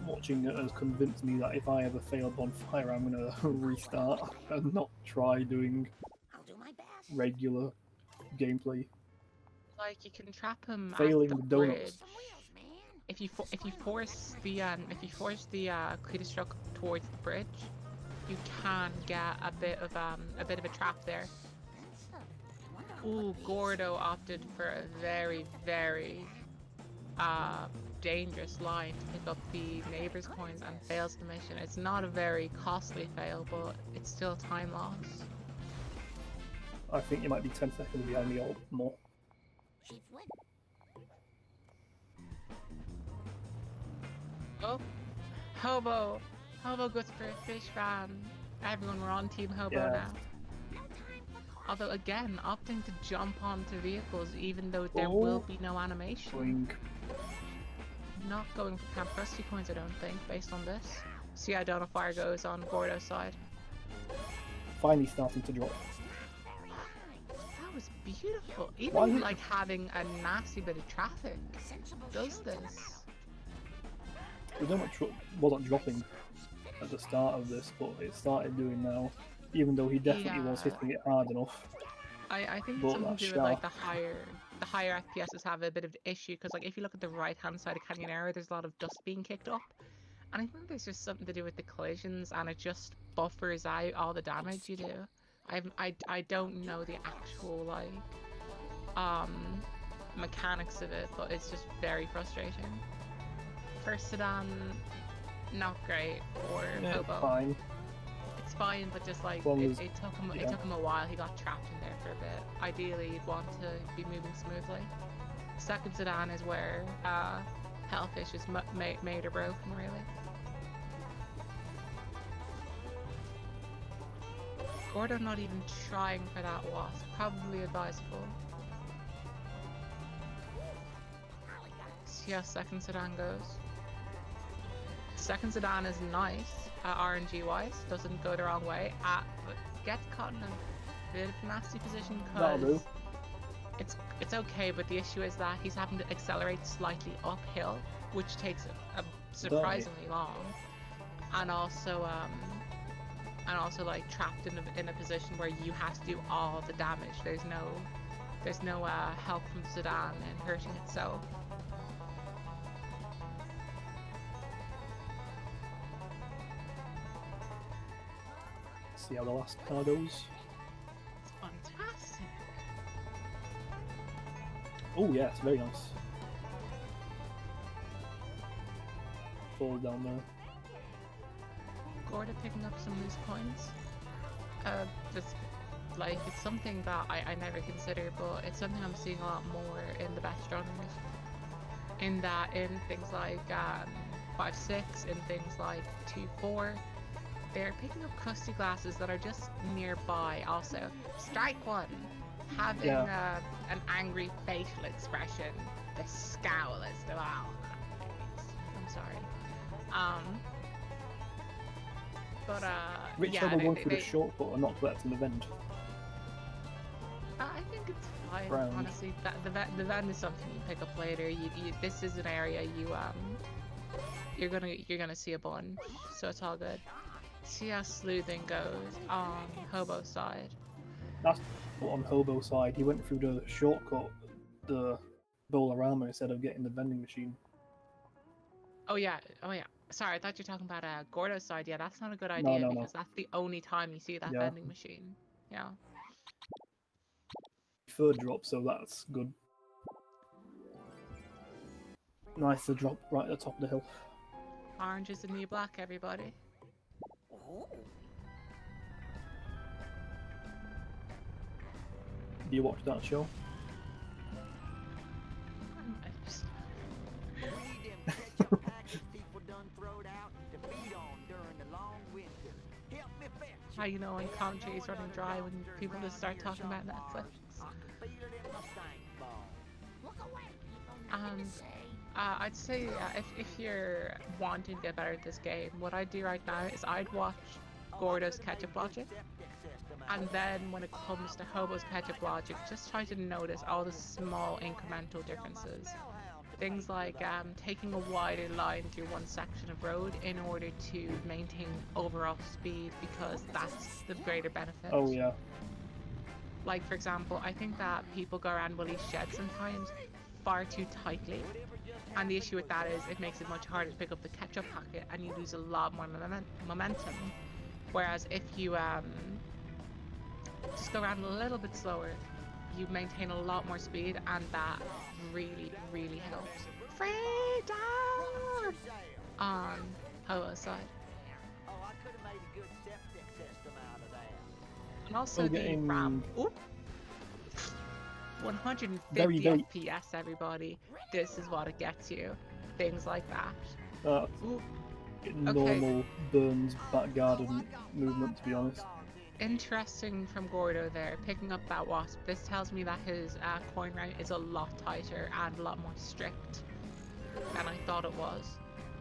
S2: watching it has convinced me that if I ever fail bonfire, I'm gonna restart and not try doing
S6: I'll do my best.
S2: regular gameplay.
S1: Like, you can trap him
S2: Failing
S1: at the
S2: the donuts.
S1: bridge.
S6: Some wheels, man.
S1: If you force the Cletus truck towards the bridge, you can get a bit of a trap there. Ooh, Gordo opted for a very, very dangerous line to pick up the neighbor's coins and fails the mission. It's not a very costly fail, but it's still time loss.
S2: I think you might be 10 seconds behind me or more.
S6: Chief Wiggum.
S1: Oh, Hobo goes for a fish van. Everyone, we're on Team Hobo
S2: Yeah.
S1: now. Although again, opting to jump onto vehicles even though there will be no animation.
S2: Boing.
S1: Not going for Camp Krusty coins, I don't think, based on this. See how Donafire goes on Gordo's side.
S2: Finally starting to drop.
S1: That was beautiful.
S2: Why
S1: Even
S2: is it-
S1: like having a nasty bit of traffic does this.
S2: The donut wasn't dropping at the start of this, but it started doing now. Even though he definitely was
S1: Yeah.
S2: hitting it hard enough.
S1: I think it's
S2: But
S1: something to
S2: that's
S1: do with like
S2: sharp.
S1: the higher FPSs have a bit of issue because like if you look at the right hand side of Canyon Arrow, there's a lot of dust being kicked up, and I think there's just something to do with the collisions, and it just buffers out all the damage you do. I don't know the actual like mechanics of it, but it's just very frustrating. First sedan, not great for
S2: Yeah,
S1: Hobo.
S2: fine.
S1: It's fine, but just like
S2: As long as-
S1: it took him
S2: yeah.
S1: it took him a while. He got trapped in there for a bit. Ideally, you'd want to be moving smoothly. Second sedan is where Hellfish is made or broken, really. Gordo not even trying for that wasp. Probably advisable. See how second sedan goes. Second sedan is nice, RNG wise, doesn't go the wrong way, but gets caught in a bit of a nasty position
S2: That'll do.
S1: because it's okay, but the issue is that he's having to accelerate slightly uphill, which takes a surprisingly long, and also like trapped in a position where you have to do all the damage. There's no help from the sedan in hurting itself.
S2: See how the last car goes.
S1: It's fantastic.
S2: Oh yeah, it's very nice. Fall down there.
S1: Gordo picking up some loose coins. Just like it's something that I never considered, but it's something I'm seeing a lot more in the best runners. In things like 5-6, in things like 2-4, they're picking up crusty glasses that are just nearby. Also, strike one, having an angry facial expression, the scowl is the I'm sorry. But
S2: TheRichH0b0 went through the shortcut and not collecting the vent.
S1: I think it's fine.
S2: Round.
S1: Honestly, the vent is something you pick up later. This is an area you're gonna see a bunch, so it's all good. See how sleuthing goes on Hobo's side.
S2: That's on Hobo's side. He went through the shortcut, the Bowl-O-Rama, instead of getting the vending machine.
S1: Oh yeah. Sorry, I thought you were talking about Gordo's side. Yeah, that's not a good idea
S2: No.
S1: because that's the only time you see that
S2: Yeah.
S1: vending machine. Yeah.
S2: Third drop, so that's good. Nice to drop right at the top of the hill.
S1: Orange is the new black, everybody.
S6: Oh.
S2: Do you watch that show?
S1: I just-
S7: We them ketchup packets people done throwed out to feed on during the long winter. Help me fetch
S1: How you know when commentary is running dry when people just start talking about Netflix.
S7: I can feel it in my stank ball.
S6: Look away, people. Nothing to say.
S1: I'd say if you're wanting to get better at this game, what I'd do right now is I'd watch Gordo's ketchup logic, and then when it comes to Hobo's ketchup logic, just try to notice all the small incremental differences. Things like taking a wider line through one section of road in order to maintain overall speed, because that's the greater benefit.
S2: Oh yeah.
S1: Like for example, I think that people go around Willie's shed sometimes far too tightly, and the issue with that is it makes it much harder to pick up the ketchup packet and you lose a lot more momentum. Whereas if you just go around a little bit slower, you maintain a lot more speed, and that really helps. Freedom on Hobo's side.
S7: Oh, I could have made a good septic system out of that.
S1: And also
S2: We're
S1: the
S2: getting-
S1: RAM. Oop. 150
S2: Very-
S1: FPS, everybody. This is what it gets you. Things like that. Ooh.
S2: Normal Burns back garden movement, to be honest.
S1: Interesting from Gordo there, picking up that wasp. This tells me that his coin route is a lot tighter and a lot more strict than I thought it was.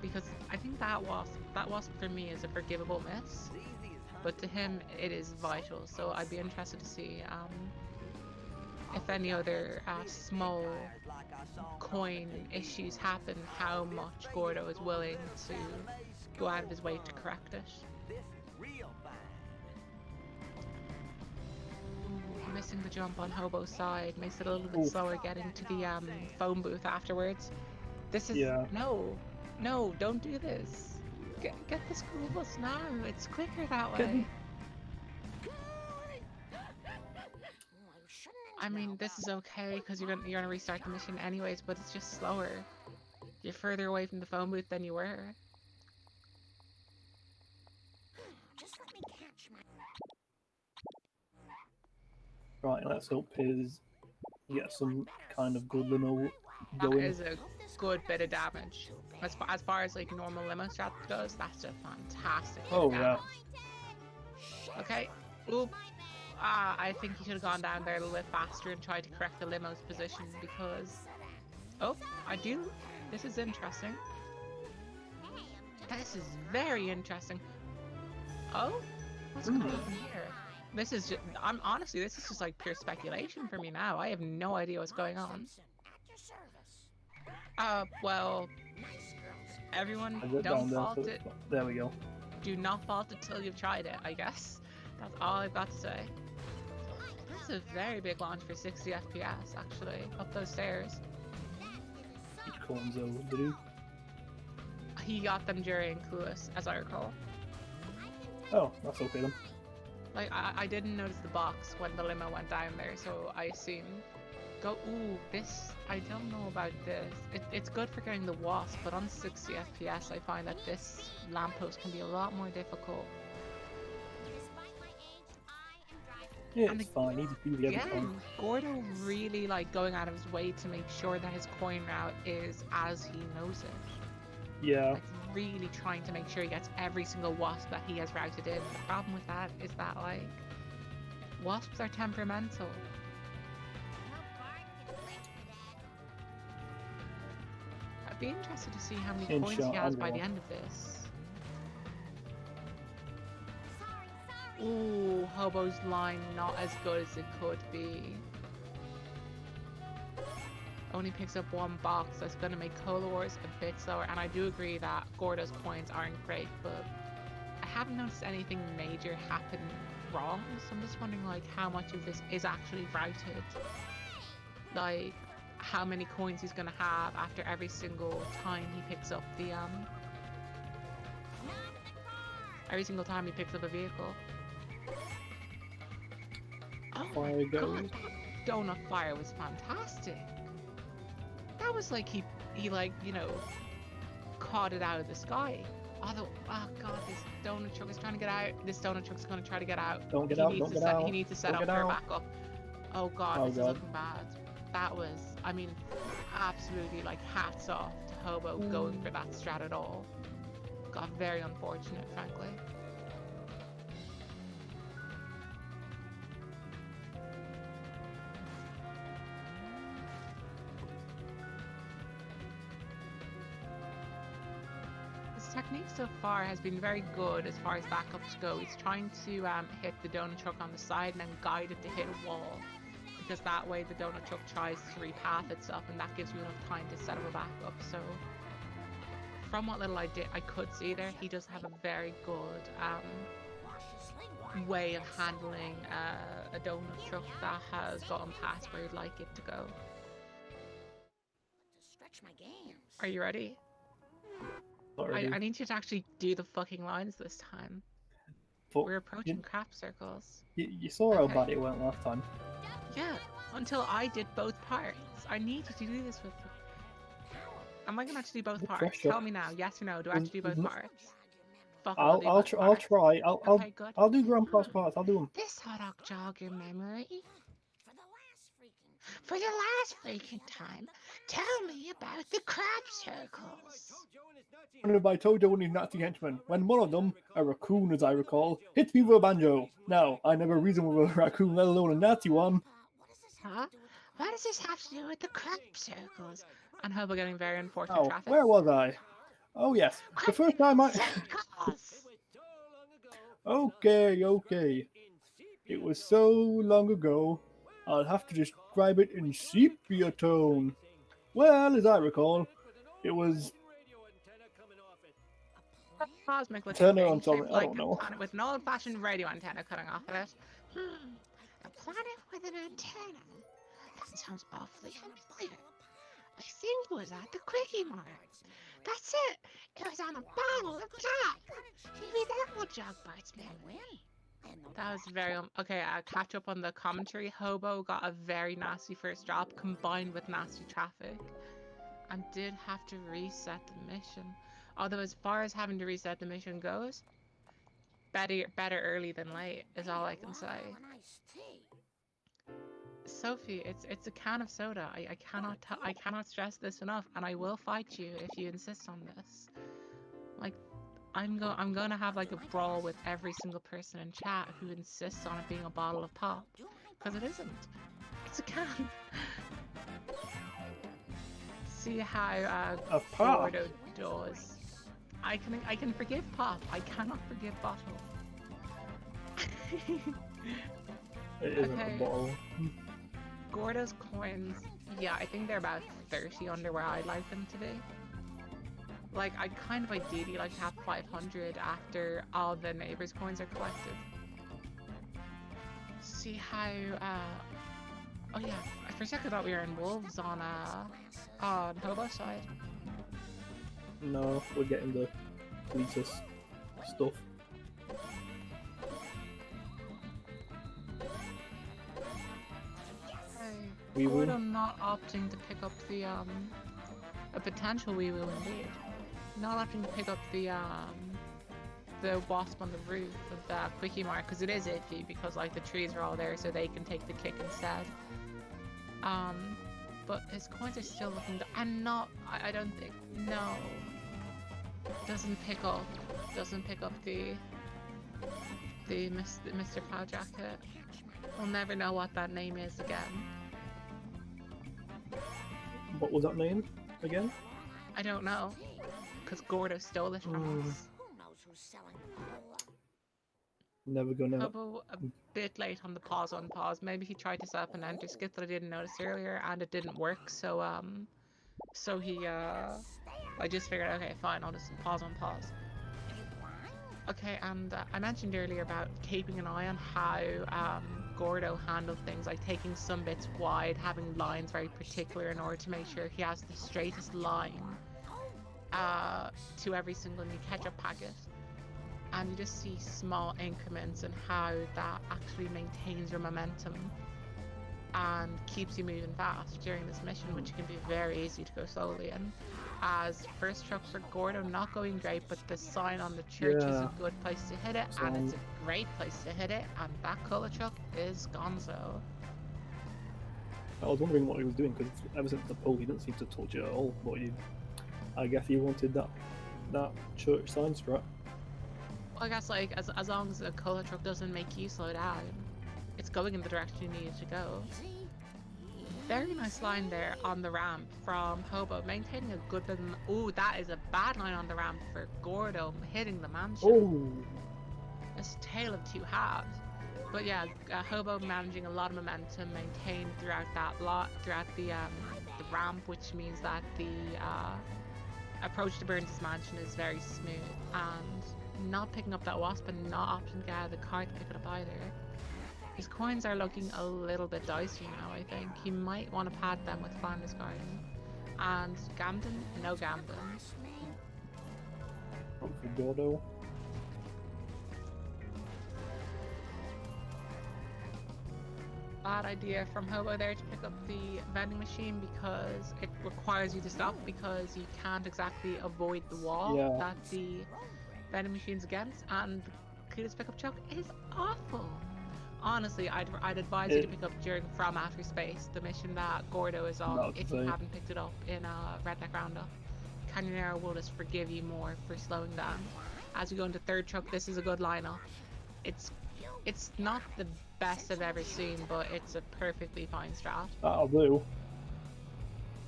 S1: Because I think that wasp for me is a forgivable miss, but to him it is vital. So I'd be interested to see if any other small coin issues happen, how much Gordo is willing to go out of his way to correct it.
S7: This real fine.
S1: missing the jump on Hobo's side. Makes it a little bit
S2: Oof.
S1: slower getting to the phone booth afterwards. This is
S2: Yeah.
S1: no, don't do this. Get the school bus now. It's quicker that
S2: Get
S1: way.
S6: Shouldn't
S1: I mean, this is okay because you're gonna restart the mission anyways, but it's just slower. You're further away from the phone booth than you were.
S6: just let me catch my.
S2: Right, let's hope his get some kind of good limo
S1: That
S2: going.
S1: is a good bit of damage. As far as like normal limo strat goes, that's a fantastic bit
S2: Oh
S1: of
S2: yeah.
S1: damage. Okay. Oop. I think he should have gone down there a little bit faster and tried to correct the limo's position because... Oh, this is interesting. This is very interesting. Oh? What's going to happen here? This is just... honestly, this is just like pure speculation for me now. I have no idea what's going on. Well... Everyone,
S2: I get
S1: don't
S2: down there,
S1: fault
S2: so
S1: it.
S2: there we go.
S1: Do not fault it till you've tried it, I guess. That's all I've got to say. That's a very big launch for 60 FPS, actually, up those stairs.
S2: Each cone's over, did he?
S1: He got them during Clueless, as I recall.
S2: Oh, that's okay then.
S1: Like, I didn't notice the box when the limo went down there, so I assumed. Ooh, this, I don't know about this. It's good for getting the wasp, but on 60 FPS I find that this lamppost can be a lot more difficult.
S2: Yeah,
S1: And
S2: it's fine. Easy peasy every time.
S1: Again, Gordo really like going out of his way to make sure that his coin route is as he knows it.
S2: Yeah.
S1: Like really trying to make sure he gets every single wasp that he has routed in. The problem with that is that like wasps are temperamental. I'd be interested to see how many coins he has by the end of this. Ooh, Hobo's line not as good as it could be. Only picks up one box. That's going to make Cola Wars a bit slower. And I do agree that Gordo's coins aren't great, but I haven't noticed anything major happen wrong. So I'm just wondering like how much of this is actually routed. Like how many coins he's going to have after every single time he picks up the every single time he picks up a vehicle. Oh
S2: Fire
S1: my
S2: goes.
S1: god, that donut fire was fantastic. That was like he like, you know, caught it out of the sky. Although, oh god, this donut truck is trying to get out. This donut truck's going to try to get out.
S2: Don't get out, don't get out.
S1: He needs to set
S2: Don't
S1: up
S2: get
S1: for a
S2: out.
S1: backup. Oh god,
S2: Oh
S1: this is
S2: god.
S1: looking bad. That was, I mean, absolutely like hats off to Hobo going for that strat at all. Got very unfortunate, frankly. His technique so far has been very good as far as backups go. He's trying to hit the donut truck on the side and then guide it to hit a wall. Because that way the donut truck tries to repath itself and that gives you enough time to set up a backup. So from what little I could see there, he does have a very good way of handling a donut truck that has gotten past where you'd like it to go.
S6: Stretch my games.
S1: Are you ready? I need you to actually do the fucking lines this time.
S2: But
S1: We're approaching crap circles.
S2: you saw how
S1: Okay.
S2: bad it went last time.
S1: Yeah, until I did both parts. I need you to do this with me. Am I gonna have to do both
S2: The
S1: parts?
S2: pressure.
S1: Tell me now, yes or no, do I have to do both
S2: There's no-
S1: parts? Fuck, I'll do
S2: I'll
S1: both
S2: I'll
S1: parts.
S2: try.
S1: Okay, good.
S2: I'll do Grandpa's parts. I'll do them.
S1: This hot dog jog your memory.
S6: For the last freaking
S1: For the last freaking time, tell me about the crab circles.
S2: Founded by Tojo and his Nazi henchmen. When one of them, a raccoon as I recall, hits me with a banjo. Now, I never reasoned with a raccoon, let alone a Nazi one.
S1: Huh? What does this have to do with the crab circles? And Hobo getting very unfortunate
S2: Oh,
S1: traffic.
S2: where was I? Oh yes, the first time I...
S1: Circles!
S2: Okay. It was so long ago, I'll have to describe it in sepia tone. Well, as I recall, it was...
S1: Cosmic looking
S2: Turn it
S1: thing
S2: on something,
S1: shaped
S2: I
S1: like
S2: don't
S1: a
S2: know.
S1: planet with an old-fashioned radio antenna cutting off of it. A planet with an antenna. That sounds awfully familiar. I think it was at the Quickie Mart. That's it! It was on a bottle of Jack! Maybe that will jog Bart's memory. That was very okay. Catch up on the commentary. Hobo got a very nasty first drop combined with nasty traffic, and did have to reset the mission. Although, as far as having to reset the mission goes, better early than late is all I can say. Sophie, it's a can of soda. I cannot stress this enough, and I will fight you if you insist on this. Like, I'm gonna have like a brawl with every single person in chat who insists on it being a bottle of pop, because it isn't. It's a can. See how
S2: Of pop.
S1: Gordo does. I can forgive pop. I cannot forgive bottle.
S2: It isn't
S1: Okay.
S2: a bottle.
S1: Gordo's coins, yeah, I think they're about 30 under where I'd like them to be. Like, I kind of ideally like to have 500 after all the neighbors' coins are collected. See how, oh yeah, for a second I thought we were in Wolves on Hobo side.
S2: No, we're getting the Cletus stuff. We will.
S1: Gordo not opting to pick up the, a potential we will indeed. Not opting to pick up the wasp on the roof of the Quickie Mart, because it is iffy, because like the trees are all there so they can take the kick instead. But his coins are still looking, and not, I don't think, no. Doesn't pick up the Mr. Plow Jacket. We'll never know what that name is again.
S2: What was that name again?
S1: I don't know, because Gordo stole it from us.
S2: Never gonna.
S1: Hobo a bit late on the pause on pause. Maybe he tried to set up an enter skip that I didn't notice earlier, and it didn't work. So he I just figured, okay, fine, I'll just pause on pause. Okay, and I mentioned earlier about keeping an eye on how Gordo handled things, like taking some bits wide, having lines very particular in order to make sure he has the straightest line to every single new ketchup packet. And you just see small increments and how that actually maintains your momentum and keeps you moving fast during this mission, which can be very easy to go slowly in. As first truck for Gordo, not going great, but the sign on the church is a good place to hit it, and it's a great place to hit it, and that colour truck is gonzo.
S2: I was wondering what he was doing, because ever since the pole he didn't seem to touch it at all, but I guess he wanted that church sign strap.
S1: Well, I guess like as long as the colour truck doesn't make you slow down, it's going in the direction you need it to go. Very nice line there on the ramp from Hobo, maintaining a good bit of... Ooh, that is a bad line on the ramp for Gordo, hitting the mansion.
S2: Oh!
S1: It's a tale of two halves. But yeah, Hobo managing a lot of momentum, maintained throughout throughout the ramp, which means that the approach to Burns' mansion is very smooth, and not picking up that wasp and not opting to get out of the car to pick it up either. His coins are looking a little bit dicey now, I think. He might want to pad them with Flanders Garden. And Gamden? No Gamden.
S2: For Gordo.
S1: Bad idea from Hobo there to pick up the vending machine, because it requires you to stop, because you can't exactly avoid the wall that the vending machine's against, and the Cletus pickup truck is awful. Honestly, I'd advise you to pick up from Outer Space, the mission that Gordo is on, if you haven't picked it up in Redneck Roundup. Canyonero will just forgive you more for slowing down. As we go into third truck, this is a good lineup. It's not the best I've ever seen, but it's a perfectly fine strat.
S2: That'll do.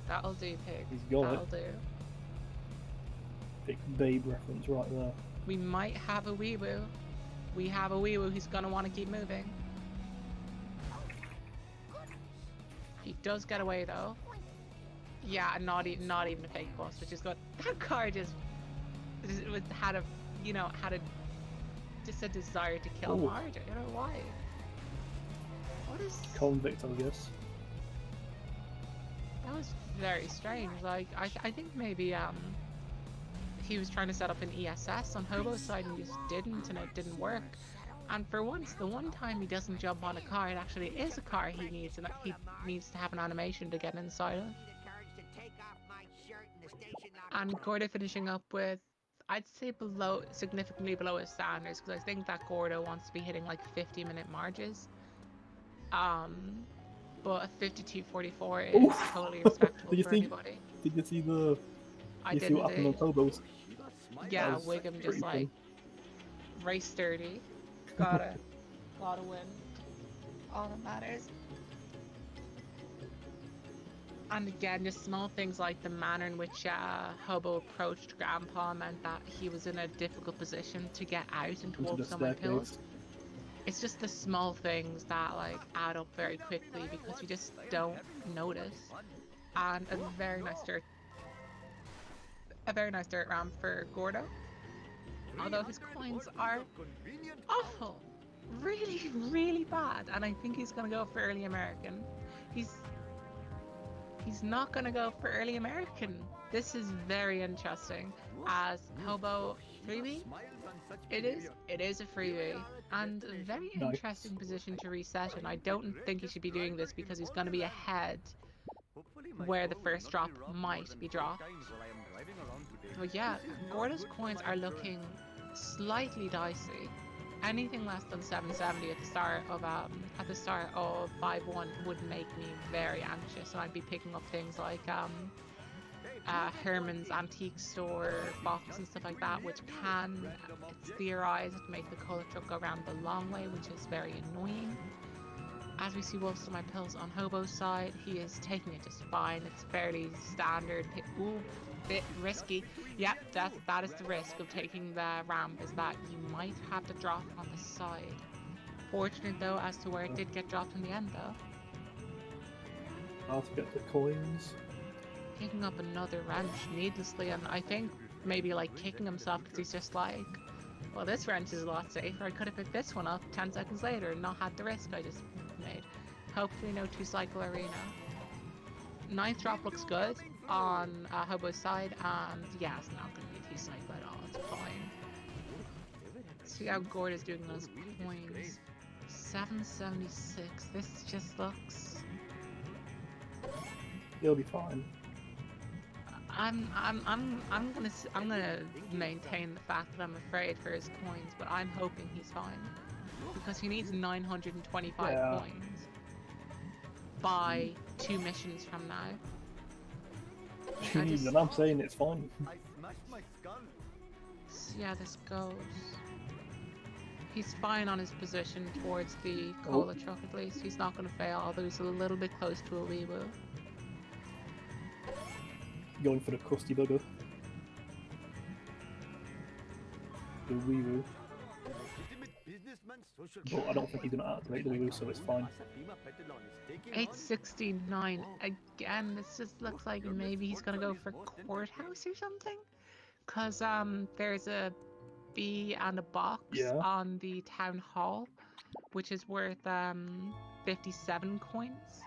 S1: That'll do, Pig.
S2: He's got
S1: That'll do.
S2: Big babe reference right there.
S1: We might have a wee woo. We have a wee woo who's gonna want to keep moving. He does get away though. Yeah, not even a fake bus, which is good. That car just had a desire to kill Marge. I don't know why. What is...
S2: Convict, I guess.
S1: That was very strange. Like, I think maybe he was trying to set up an ESS on Hobo's side and just didn't, and it didn't work. And for once, the one time he doesn't jump on a car, it actually is a car he needs, and he needs to have an animation to get inside of. And Gordo finishing up with, I'd say significantly below his standards, because I think that Gordo wants to be hitting like 50-minute marges. But a 52.44 is
S2: Oof.
S1: totally respectable
S2: Did you
S1: for
S2: see?
S1: anybody.
S2: Did you see the?
S1: I
S2: You see
S1: did
S2: what happened on
S1: indeed.
S2: Hobos?
S1: Yeah,
S2: That was
S1: Wiggum just
S2: pretty
S1: like race sturdy. Gotta win. All that matters. And again, just small things like the manner in which Hobo approached Grandpa meant that he was in a difficult position to get out and
S2: into
S1: towards
S2: the
S1: some of the pills.
S2: staircase.
S1: It's just the small things that like add up very quickly because you just don't notice. And a very nice dirt ramp for Gordo. Although his coins are awful, really, really bad, and I think he's gonna go for early American. He's not gonna go for early American. This is very interesting. As Hobo freebie, it is a freebie, and a very
S2: Nice.
S1: interesting position to reset. And I don't think he should be doing this because he's gonna be ahead where the first drop might be dropped. But yeah, Gordo's coins are looking slightly dicey. Anything less than 770 at the start of 5-1 would make me very anxious, and I'd be picking up things like Herman's antique store box and stuff like that, which can, it's theorized, make the color truck go around the long way, which is very annoying. As we see Wolves to my pills on Hobo's side, he is taking it just fine. It's fairly standard. Ooh, bit risky. Yep, that is the risk of taking the ramp, is that you might have to drop on the side. Fortunate though as to where it did get dropped in the end though.
S2: How to get the coins.
S1: Picking up another wrench needlessly, and I think maybe like kicking himself because he's just like, well, this wrench is a lot safer. I could have picked this one up 10 seconds later and not had the risk I just made. Hopefully no 2-cycle arena. 9th drop looks good on Hobo's side, and yeah, it's not going to be a 2-cycle at all. It's fine. See how Gordo's doing those coins. 776. This just looks.
S2: He'll be fine.
S1: I'm gonna maintain the fact that I'm afraid for his coins, but I'm hoping he's fine because he needs 925 coins by 2 missions from now.
S2: Jeez, and I'm saying it's fine.
S1: So yeah, this goes. He's fine on his position towards the cola truck at least. He's not gonna fail, although he's a little bit close to a wee woo.
S2: Going for the crusty bugger. The wee woo. But I don't think he's going to activate the wee woo, so it's fine.
S1: 869. Again, this just looks like maybe he's going to go for courthouse or something. Because there's a B and a box on the town hall, which is worth 57 coins.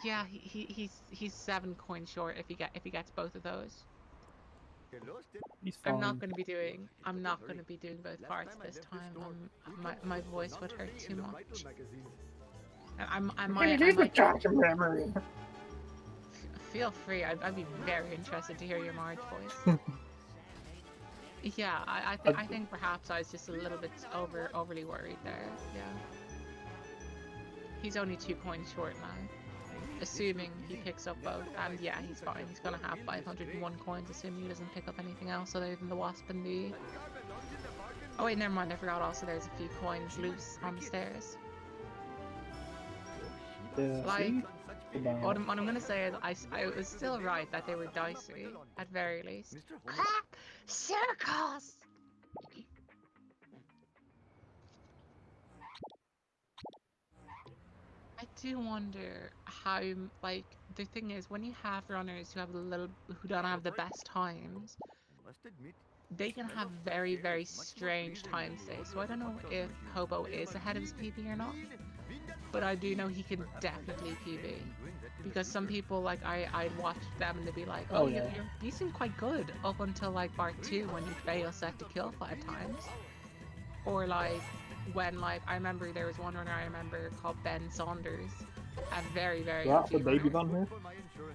S1: Yeah, he's 7 coins short if he gets both of those.
S2: He's fine.
S1: I'm not gonna be doing both parts this time. My voice would hurt too much. I might feel free. I'd be very interested to hear your Marge voice. Yeah, I think perhaps I was just a little bit overly worried there. Yeah. He's only 2 coins short now. Assuming he picks up both, and yeah, he's fine. He's gonna have 501 coins, assuming he doesn't pick up anything else other than the wasp and the... Oh wait, never mind, I forgot also there's a few coins loose on the stairs. Like, what I'm gonna say is, I was still right that they were dicey, at very least. Crack! Circles! I do wonder how, like, the thing is, when you have runners who don't have the best times, they can have very, very strange time stays. So I don't know if Hobo is ahead of his PB or not. but I do know he can definitely PB. Because some people, like, I'd watch them and they'd be like,
S2: Oh,
S1: oh,
S2: yeah.
S1: you seem quite good up until, like, part 2 when you fail set to kill 5 times. Or, like, when, like, I remember there was one runner I remember called Ben Saunders, a very, very
S2: So that's
S1: OG
S2: a baby
S1: runner.
S2: van here.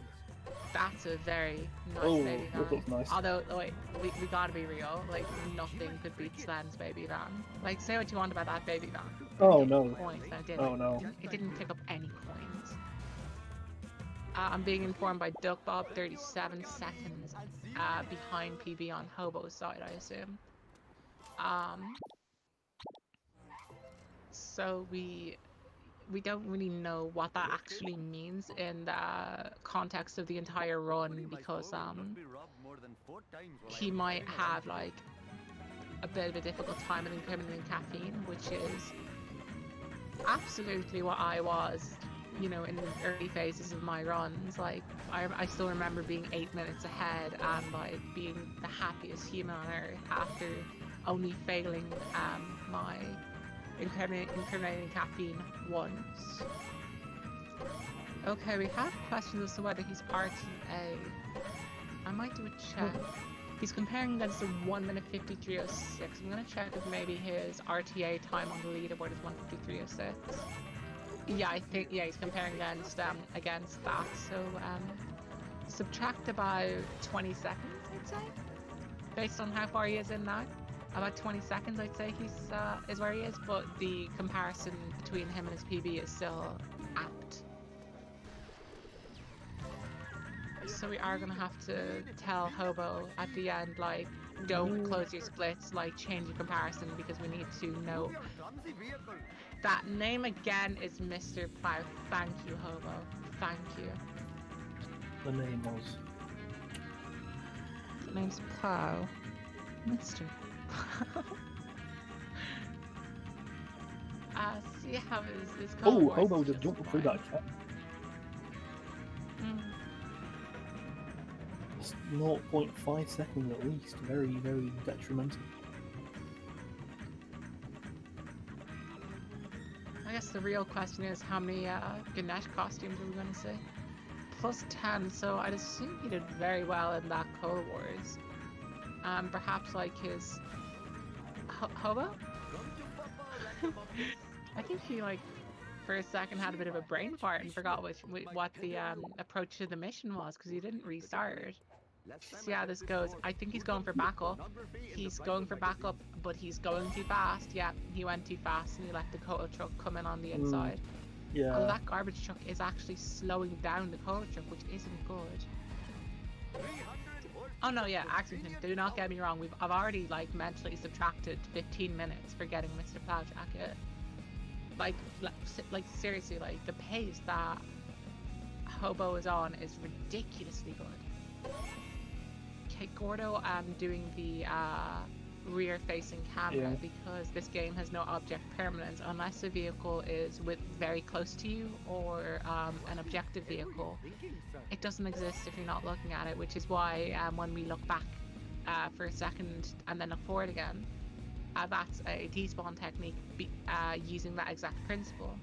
S1: That's a very nice
S2: Oh,
S1: baby
S2: that
S1: van.
S2: looks nice.
S1: Although, wait, we gotta be real. Like, nothing could beat Slan's baby van. Like, say what you want about that baby van.
S2: Oh,
S1: It
S2: no.
S1: didn't coins, and it didn't.
S2: Oh, no.
S1: It didn't pick up any coins. I'm being informed by DuckBob 37 seconds behind PB on Hobo's side, I assume. So we don't really know what that actually means in the context of the entire run, because he might have like a bit of a difficult time with incriminating caffeine, which is absolutely what I was, you know, in the early phases of my runs. Like I still remember being 8 minutes ahead and like being the happiest human on earth after only failing my incriminating caffeine once. Okay, we have questions as to whether he's RTA. I might do a check. He's comparing against a 1 minute 53:06. I'm gonna check if maybe his RTA time on the leaderboard is 1:53:06. Yeah, I think he's comparing against that. So subtract about 20 seconds, I'd say, based on how far he is in now. About 20 seconds, I'd say is where he is, but the comparison between him and his PB is still apt. So we are gonna have to tell Hobo at the end, like, don't close your splits, like, change your comparison, because we need to know. That name again is Mr. Plow. Thank you, Hobo. Thank you.
S2: The name was.
S1: The name's Plow. Mr. See how his
S2: Oh,
S1: color
S2: Hobo
S1: was
S2: just jumped through that cat. 0.5 seconds at least. Very, very detrimental.
S1: I guess the real question is how many Ganesh costumes are we going to see? Plus 10, so I'd assume he did very well in that Cold Wars. Perhaps like his Hobo? I think he like for a second had a bit of a brain fart and forgot what the approach to the mission was, because he didn't restart. See how this goes. I think he's going for backup. He's going for backup, but he's going too fast. Yeah, he went too fast and he let the coal truck come in on the inside.
S2: Yeah.
S1: Although that garbage truck is actually slowing down the coal truck, which isn't good. Oh no, yeah, Axington, do not get me wrong. I've already like mentally subtracted 15 minutes for getting Mr. Plow Jacket. Like seriously, like the pace that Hobo is on is ridiculously good. Okay, Gordo, doing the rear-facing camera, because this game has no object permanence unless the vehicle is very close to you, or an objective vehicle. It doesn't exist if you're not looking at it, which is why when we look back for a second and then look forward again, that's a despawn technique using that exact principle.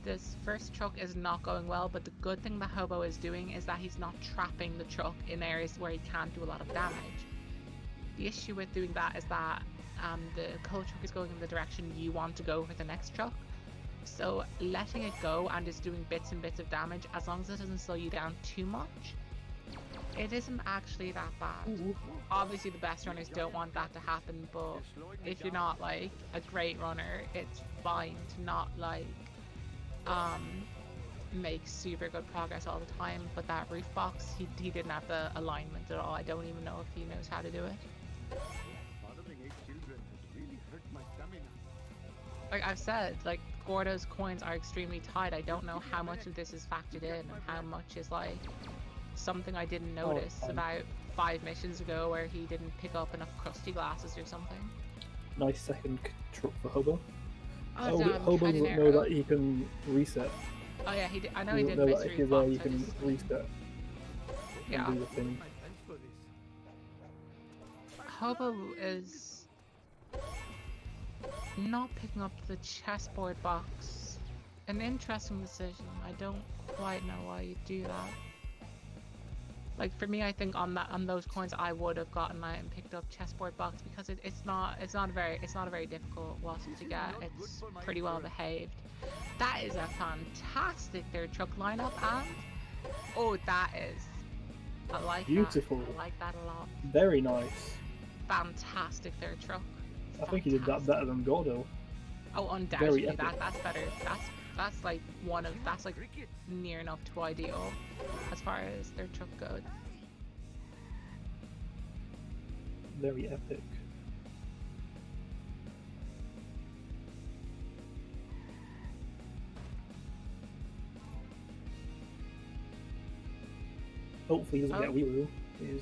S1: This first truck is not going well, but the good thing that Hobo is doing is that he's not trapping the truck in areas where he can't do a lot of damage. The issue with doing that is that the coal truck is going in the direction you want to go for the next truck. So letting it go and just doing bits and bits of damage, as long as it doesn't slow you down too much, it isn't actually that bad. Obviously the best runners don't want that to happen, but if you're not like a great runner, it's fine to not like make super good progress all the time. But that roof box, he didn't have the alignment at all. I don't even know if he knows how to do it. Like I've said, like Gordo's coins are extremely tight. I don't know how much of this is factored in and how much is like something I didn't notice about 5 missions ago where he didn't pick up enough crusty glasses or something.
S2: Nice second truck for Hobo.
S1: Oh, damn,
S2: Hobo doesn't know that he can reset.
S1: Oh yeah, I know he did
S2: know that
S1: mystery
S2: if you're
S1: box.
S2: there, you can reset
S1: Yeah.
S2: and do the thing.
S1: Hobo is not picking up the chessboard box An interesting decision. I don't quite know why you do that. Like for me, I think on those coins, I would have gotten out and picked up chessboard box because it's not a very difficult wasp to get. It's pretty well behaved. That is a fantastic third truck lineup, and oh, that is. I like
S2: Beautiful.
S1: that. I like that a lot.
S2: Very nice.
S1: Fantastic third truck.
S2: I think he did that better than Gordo.
S1: Oh, undoubtedly,
S2: epic.
S1: that's better. That's like that's like near enough to ideal as far as their truck goes.
S2: Very epic. Hopefully he doesn't get a wee woo.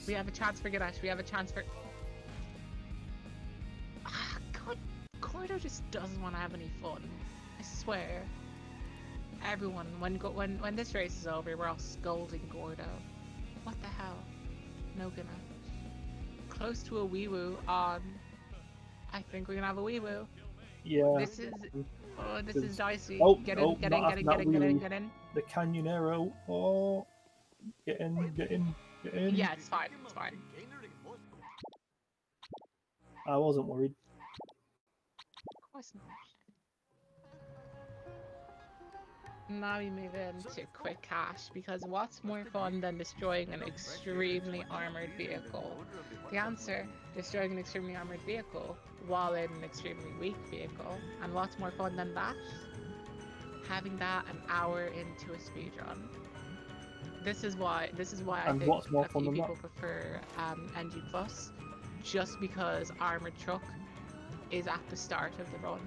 S1: We have a chance for Ganesh. We have a chance for. God, Gordo just doesn't want to have any fun. I swear. Everyone, when this race is over, we're all scolding Gordo. What the hell? No Ganesh. Close to a wee woo on. I think we're gonna have a wee woo.
S2: Yeah.
S1: This is dicey.
S2: Oh,
S1: Get
S2: no,
S1: in, get
S2: not
S1: in,
S2: after
S1: get in,
S2: that
S1: get in,
S2: wheelie.
S1: get in.
S2: The Canyonero. Oh. Get in, get in, get in.
S1: Yeah, it's fine, it's fine.
S2: I wasn't worried.
S1: Of course not. Now we move into quick cash, because what's more fun than destroying an extremely armored vehicle? The answer, destroying an extremely armored vehicle while in an extremely weak vehicle. And what's more fun than that? Having that an hour into a speedrun. This is why I
S2: And
S1: think
S2: what's more
S1: a
S2: fun
S1: few
S2: than
S1: people prefer NG Plus, just because Armored Truck is at the start of the run.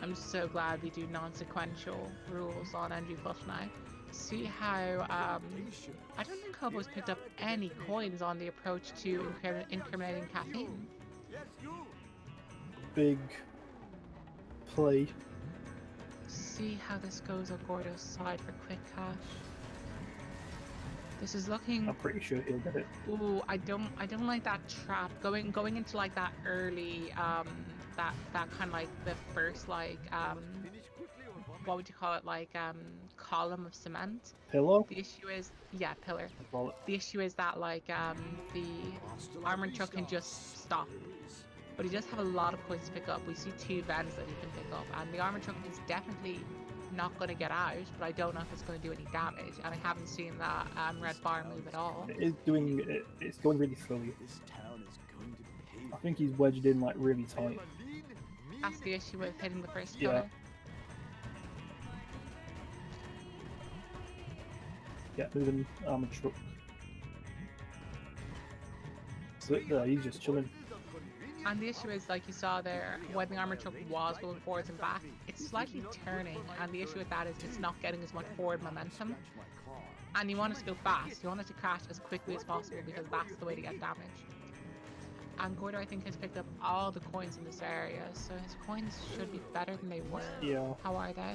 S1: I'm so glad we do non-sequential rules on NG Plus now. See how I don't think Hobo's picked up any coins on the approach to incriminating caffeine.
S2: Big play.
S1: See how this goes on Gordo's side for quick cash. This is looking.
S2: I'm pretty sure he'll get it.
S1: Ooh, I don't like that trap going into like that early that kind of like the first like what would you call it, like column of cement.
S2: Pillow?
S1: The issue is, yeah, pillar.
S2: Well,
S1: The issue is that like the armored truck can just stop, but he does have a lot of coins to pick up. We see 2 vents that he can pick up, and the armored truck is definitely not going to get out, but I don't know if it's going to do any damage, and I haven't seen that red bar move at all.
S2: it's going really slowly. I think he's wedged in like really tight.
S1: That's the issue with hitting the first
S2: Yeah.
S1: pillar.
S2: Yeah, moving armored truck. So there, he's just chilling.
S1: And the issue is, like you saw there, when the armored truck was going forwards and back, it's slightly turning, and the issue with that is it's not getting as much forward momentum. And you want it to go fast, you want it to crash as quickly as possible, because that's the way to get damaged. And Gordo, I think, has picked up all the coins in this area, so his coins should be better than they were.
S2: Yeah.
S1: How are they?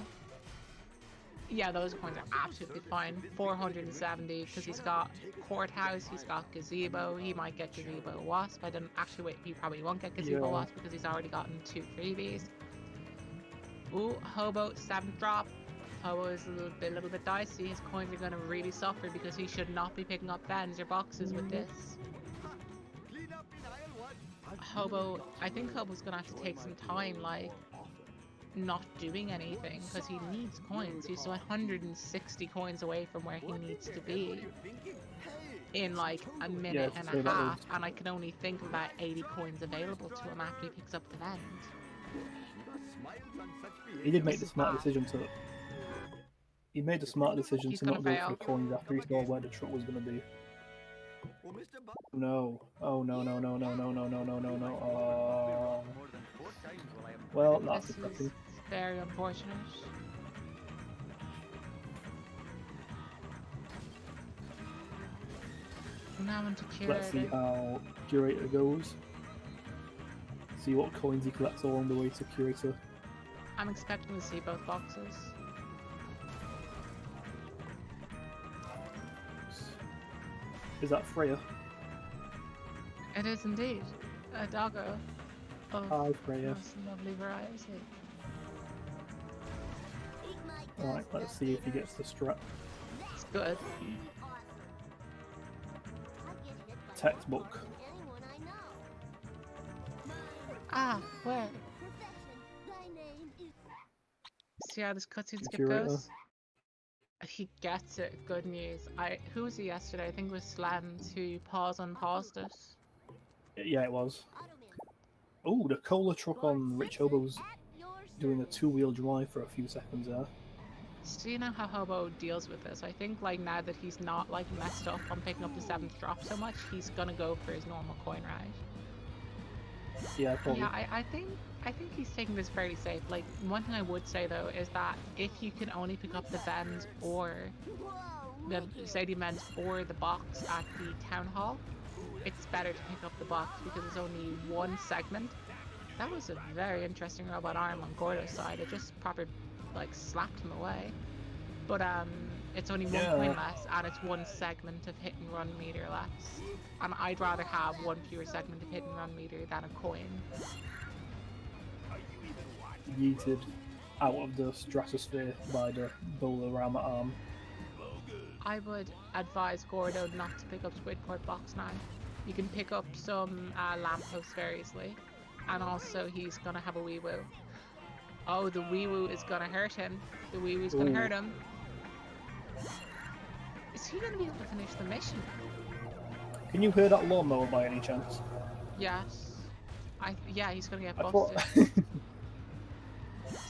S1: Yeah, those coins are absolutely fine. 470, because he's got Courthouse, he's got Gazebo, he might get Gazebo Wasp. I don't actually wait, he probably won't get Gazebo
S2: Yeah.
S1: Wasp because he's already gotten 2 freebies. Ooh, Hobo, 7th drop. Hobo is a little bit dicey. His coins are going to really suffer because he should not be picking up bends or boxes with this. Hobo, I think Hobo's going to have to take some time, like, not doing anything, because he needs coins. He's 160 coins away from where he needs to be in like a minute
S2: Yeah,
S1: and
S2: so
S1: a
S2: that
S1: half,
S2: was-
S1: and I can only think of about 80 coins available to him after he picks up the vent.
S2: He did make
S1: This
S2: the
S1: is
S2: smart
S1: bad.
S2: decision to. He made the smart decision
S1: He's
S2: to
S1: gonna
S2: not go
S1: fail.
S2: for the coins after he saw where the truck was going to be. No. Oh no no no no no no no no no no. Well, that's
S1: This
S2: depressing.
S1: is very unfortunate. Now into
S2: Let's see
S1: Curator.
S2: how Curator goes. See what coins he collects along the way to Curator.
S1: I'm expecting to see both boxes.
S2: Is that Freya?
S1: It is indeed a doggo of
S2: Hi Freya.
S1: most lovely variety.
S2: Right, let's see if he gets the strap.
S1: It's good.
S2: Textbook.
S1: Ah, where? See how this cutscene skip
S2: Curator.
S1: goes? He gets it. Good news. Who was it yesterday? I think it was Slams who unpaused it.
S2: Yeah, it was. Oh, the cola truck on TheRichH0b0's doing a two-wheel drive for a few seconds there.
S1: So you know how Hobo deals with this. I think like now that he's not like messed up on picking up the 7th drop so much, he's gonna go for his normal coin ride.
S2: Yeah, probably.
S1: Yeah, I think he's taking this fairly safe. Like one thing I would say though is that if you can only pick up the bends or the stadium bends or the box at the town hall, it's better to pick up the box because there's only one segment. That was a very interesting robot arm on Gordo's side. It just proper like slapped him away. But it's only one coin less and it's one segment of hit and run meter less. And I'd rather have one fewer segment of hit and run meter than a coin.
S2: Yeeted out of the stratosphere by the Bolarama arm.
S1: I would advise Gordo not to pick up Squidport box now. You can pick up some lampposts variously, and also he's gonna have a wee woo. Oh, the wee woo is gonna hurt him. The wee woo's gonna hurt him. Is he gonna be able to finish the mission?
S2: Can you hear that lawnmower by any chance?
S1: Yes. Yeah, he's gonna get
S2: I
S1: busted.
S2: thought...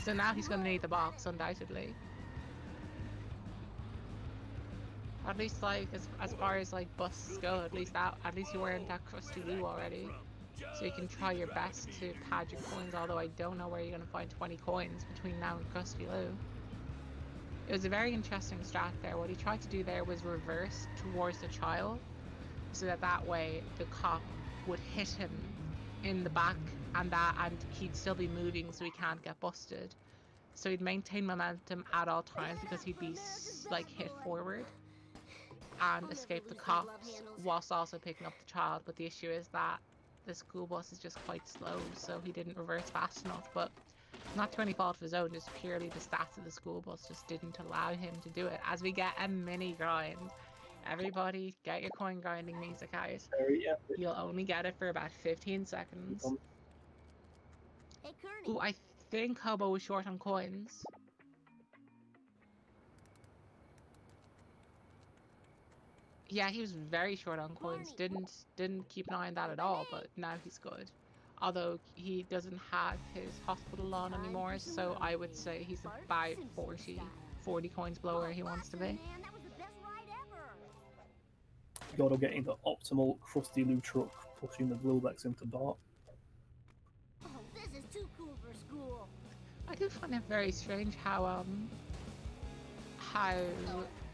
S1: So now he's gonna need the box, undoubtedly. At least like as far as like busts go, at least you weren't that crusty loo already. So you can try your best to pad your coins, although I don't know where you're gonna find 20 coins between now and crusty loo. It was a very interesting strat there. What he tried to do there was reverse towards the child, so that way the cop would hit him in the back and he'd still be moving so he can't get busted. So he'd maintain momentum at all times because he'd be like hit forward and escape the cops whilst also picking up the child. But the issue is that the school bus is just quite slow, so he didn't reverse fast enough. But not through any fault of his own, just purely the stats of the school bus just didn't allow him to do it. As we get a mini grind, everybody get your coin grinding music out. You'll only get it for about 15 seconds. Ooh, I think Hobo was short on coins. Yeah, he was very short on coins. Didn't keep an eye on that at all, but now he's good. Although he doesn't have his hospital on anymore, so I would say he's about 40 coins below where he wants to be.
S2: Gordo getting the optimal crusty loo truck, pushing the Glowbacks into Bart.
S6: Oh, this is too cool for school.
S1: I do find it very strange how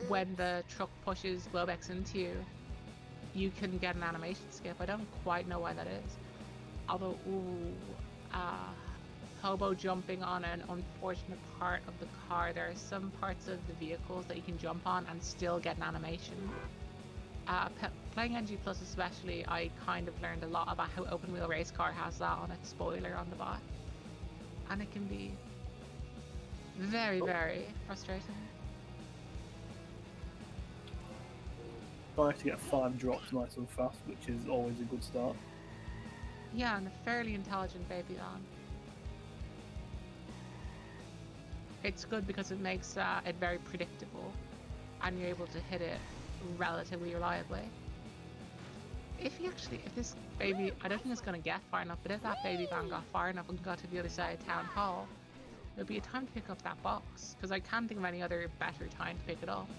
S1: when the truck pushes Globex into you, you can get an animation skip. I don't quite know why that is. Although, Hobo jumping on an unfortunate part of the car. There are some parts of the vehicles that you can jump on and still get an animation. Playing NG Plus especially, I kind of learned a lot about how Open Wheel Race Car has that on its spoiler on the back. And it can be very, very frustrating.
S2: Nice to get 5 drops nice and fast, which is always a good start.
S1: Yeah, and a fairly intelligent baby on. It's good because it makes it very predictable, and you're able to hit it relatively reliably. If this baby, I don't think it's going to get far enough, but if that baby van got far enough and got to the other side of Town Hall, it would be a time to pick up that box, because I can't think of any other better time to pick it up.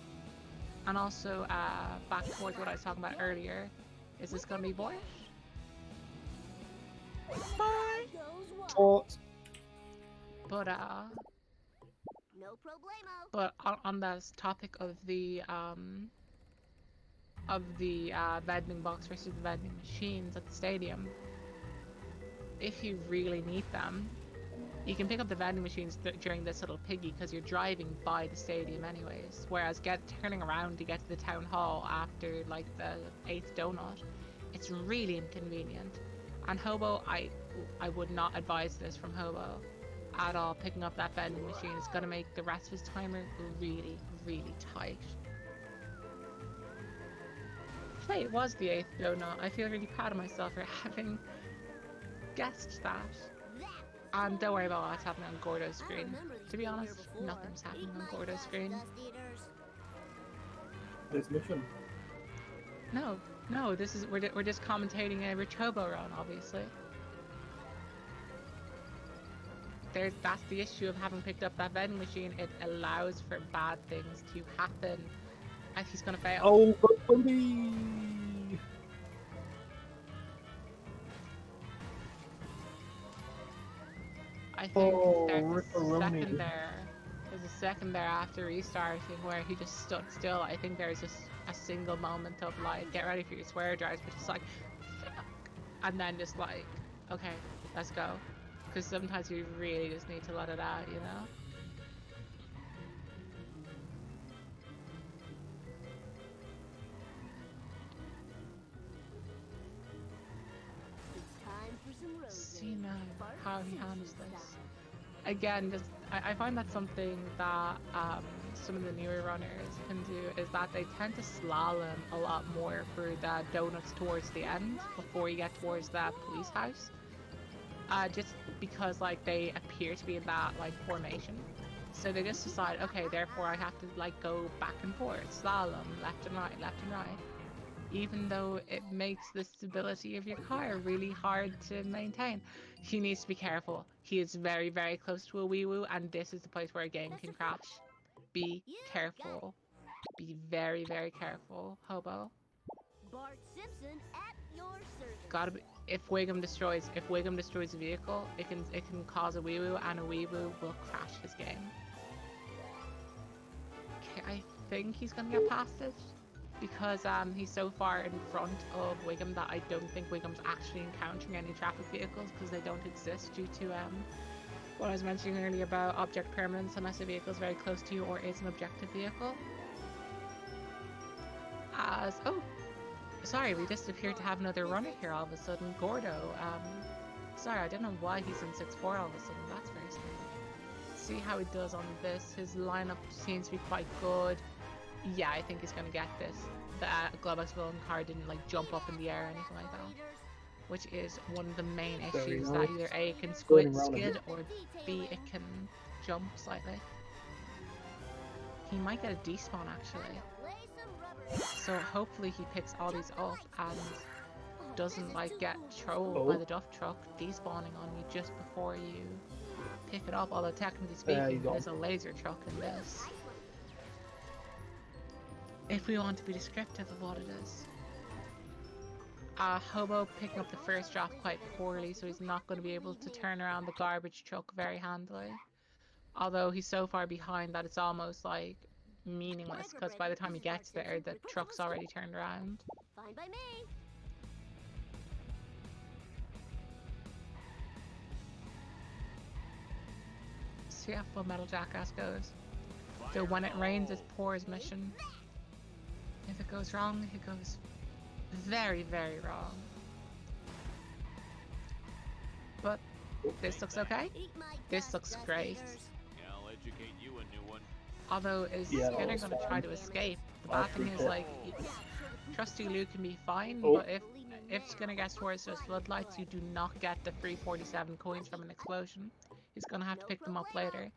S1: And also, back towards what I was talking about earlier, is this going to be boy? Bye!
S2: Short.
S1: But,
S6: No problemo.
S1: but on this topic of the vending box versus the vending machines at the stadium, if you really need them, you can pick up the vending machines during this little piggy because you're driving by the stadium anyways. Whereas turning around to get to the town hall after like the 8th donut, it's really inconvenient. And Hobo, I would not advise this from Hobo. at all picking up that vending machine. It's going to make the rest of his timer really, really tight. Hey, it was the 8th donut. I feel really proud of myself for having guessed that. And don't worry about what's happening on Gordo's screen. To be honest, nothing's happening on Gordo's screen.
S2: This mission.
S1: No, this is we're just commentating a TheRichH0b0 run, obviously. That's the issue of having picked up that vending machine. It allows for bad things to happen. And he's gonna fail.
S2: Oh, buddy!
S1: I think
S2: Oh,
S1: there's
S2: ripperoni.
S1: a second there after restarting where he just stood still. I think there's just a single moment of like, get ready for your swear jars, but just like, fuck, and then just like, okay, let's go. Because sometimes you really just need to let it out, you know? See now how he handles this. Again, just I find that something that some of the newer runners can do is that they tend to slalom a lot more for the donuts towards the end before you get towards the police house. Just because like they appear to be in that like formation. So they just decide, okay, therefore I have to like go back and forth, slalom, left and right, even though it makes the stability of your car really hard to maintain. He needs to be careful. He is very, very close to a wee woo, and this is the place where a game can crash. Be careful. Be very, very careful, Hobo.
S6: Bart Simpson at your service.
S1: Gotta be. If Wiggum destroys a vehicle, it can cause a wee woo, and a wee woo will crash his game. Okay, I think he's gonna get past it, because he's so far in front of Wiggum that I don't think Wiggum's actually encountering any traffic vehicles because they don't exist due to what I was mentioning earlier about object permanence unless a vehicle is very close to you or is an objective vehicle. Sorry, we just appeared to have another runner here all of a sudden. Gordo, sorry, I don't know why he's in 6-4 all of a sudden. That's very strange. See how he does on this. His lineup seems to be quite good. Yeah, I think he's gonna get this. The Globex Villain car didn't like jump up in the air or anything like that, which is one of the main issues, that either A, it can skid, or B, it can jump slightly. He might get a despawn actually. So hopefully he picks all these up and doesn't like get trolled by the duff truck despawning on you just before you pick it up, although technically speaking there's a laser truck in this. If we want to be descriptive of what it is. Hobo picking up the first drop quite poorly, so he's not going to be able to turn around the garbage truck very handily. Although he's so far behind that it's almost like meaningless, because by the time he gets there, the truck's already turned around.
S6: Fine by me.
S1: See how Full Metal Jackass goes. So when it rains, it pours mission. If it goes wrong, it goes very, very wrong. But this looks okay. This looks great.
S4: I'll educate you a new one.
S1: Although is Skinner going to try to escape? The bad thing is like, Trusty Lou can be fine, but if Skinner gets towards those floodlights, you do not get the free 47 coins from an explosion. He's going to have to pick them up later.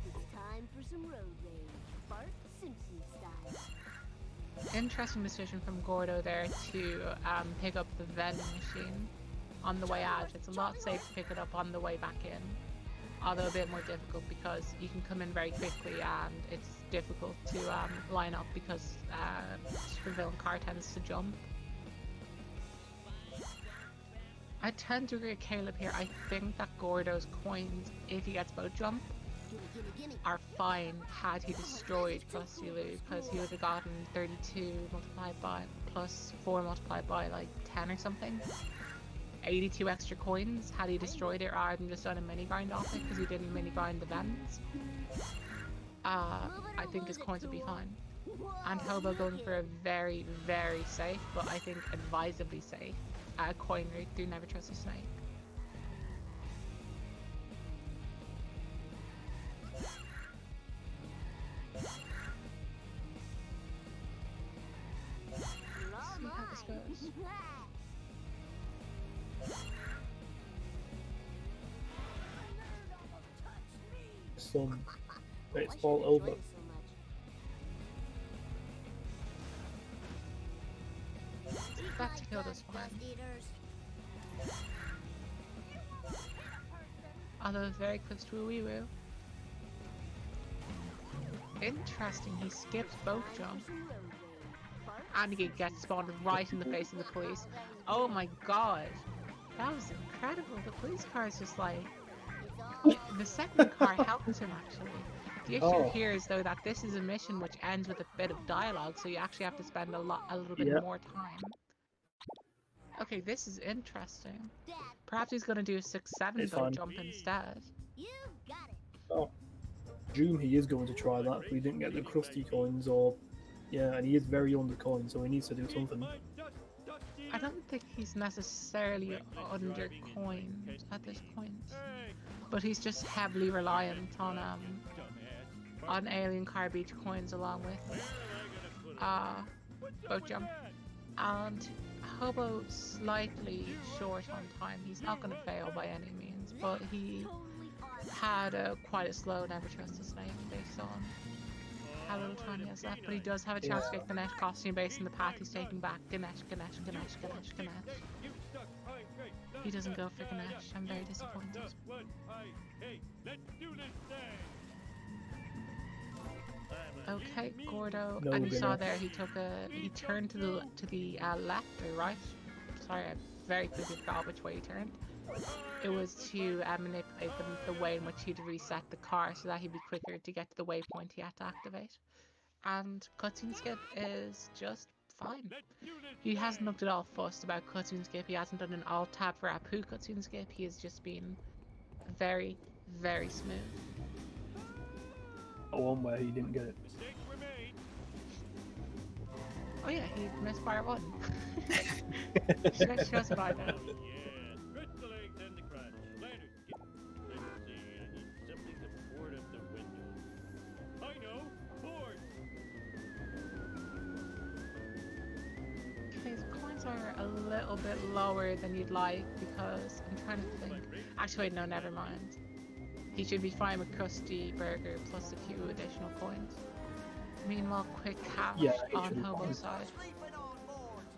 S6: It's time for some road rage, Bart Simpson style.
S1: Interesting decision from Gordo there to pick up the vending machine on the way out. It's a lot safer to pick it up on the way back in, although a bit more difficult because you can come in very quickly and it's difficult to line up because the villain car tends to jump. I tend to agree with Caleb here. I think that Gordo's coins, if he gets boat jump, are fine had he destroyed Trusty Lou, because he would have gotten 32 multiplied by plus 4 multiplied by like 10 or something. 82 extra coins had he destroyed it rather than just done a mini grind off it, because he didn't mini grind the vents. I think his coins would be fine. And Hobo going for a very, very safe, but I think advisably safe coin route through Never Trust a Snake.
S2: Some. Wait, it's all over.
S1: Back to kill this one. Although very close to a wee woo. Interesting, he skips both jumps. And he gets spawned right in the face of the police. Oh my god. That was incredible. The police car is just like... The second car helped him actually. The issue here is though that this is a mission which ends with a bit of dialogue, so you actually have to spend a little bit more time. Okay, this is interesting. Perhaps he's gonna do a 6-7 though jump instead.
S2: Oh. Presume he is going to try that if we didn't get the crusty coins or... Yeah, and he is very under coin, so he needs to do something.
S1: I don't think he's necessarily under coined at this point. But he's just heavily reliant on alien car beach coins along with boat jump. And Hobo slightly short on time. He's not going to fail by any means, but he had quite a slow never trust a snake based on how little time he has left. But he does have a chance to get Ganesh costume based on the path he's taking back. Ganesh. He doesn't go for Ganesh. I'm very disappointed. Okay, Gordo,
S2: No
S1: and you saw
S2: Ganesh.
S1: there he turned to the left or right. Sorry, I very quickly forgot which way he turned. It was to manipulate the way in which he'd reset the car so that he'd be quicker to get to the waypoint he had to activate. And cutscene skip is just fine. He hasn't looked at all fussed about cutscene skip. He hasn't done an alt tab for Apu cutscene skip. He has just been very, very smooth.
S2: One where he didn't get it.
S1: Oh yeah, he missed by one. Shows what I know. Okay, the coins are a little bit lower than you'd like because I'm trying to think. Actually, wait, no, never mind. He should be fine with Krusty Burger plus a few additional coins. Meanwhile, quick cash on Hobo's side.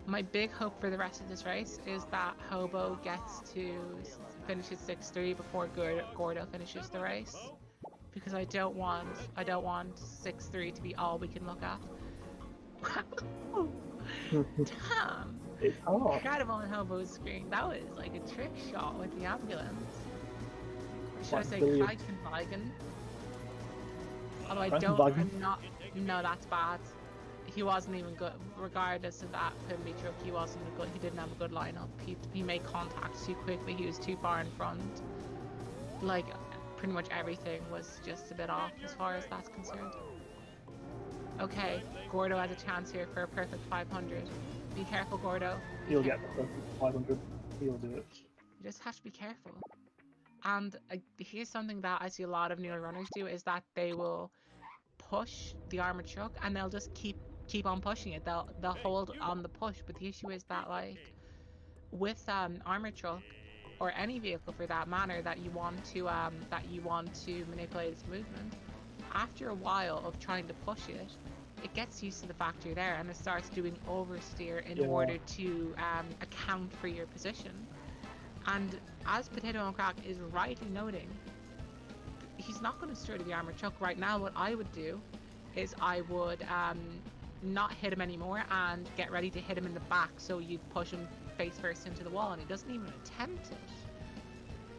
S1: My big hope for the rest of this race is that Hobo gets to finish his 6-3 before Gordo finishes the race, because I don't want 6-3 to be all we can look at. Damn! Incredible on Hobo's screen. That was like a trick shot with the ambulance. Or should I say Krankenwagen? Although I'm not. No, that's bad. He wasn't even good. Regardless of that pin be truck, he wasn't a good. He didn't have a good lineup. He made contact too quickly. He was too far in front. Like pretty much everything was just a bit off as far as that's concerned. Okay, Gordo has a chance here for a perfect 500. Be careful, Gordo.
S2: He'll get the 500. He'll do it.
S1: You just have to be careful. And here's something that I see a lot of newer runners do, is that they will push the armored truck and they'll just keep on pushing it. They'll hold on the push, but the issue is that like with armored truck or any vehicle for that matter that you want to manipulate its movement, after a while of trying to push it, it gets used to the fact you're there and it starts doing oversteer in order to account for your position. And as Potato on Crack is rightly noting, he's not going to steer to the armored truck right now. What I would do is I would not hit him anymore and get ready to hit him in the back, so you push him face first into the wall, and he doesn't even attempt it.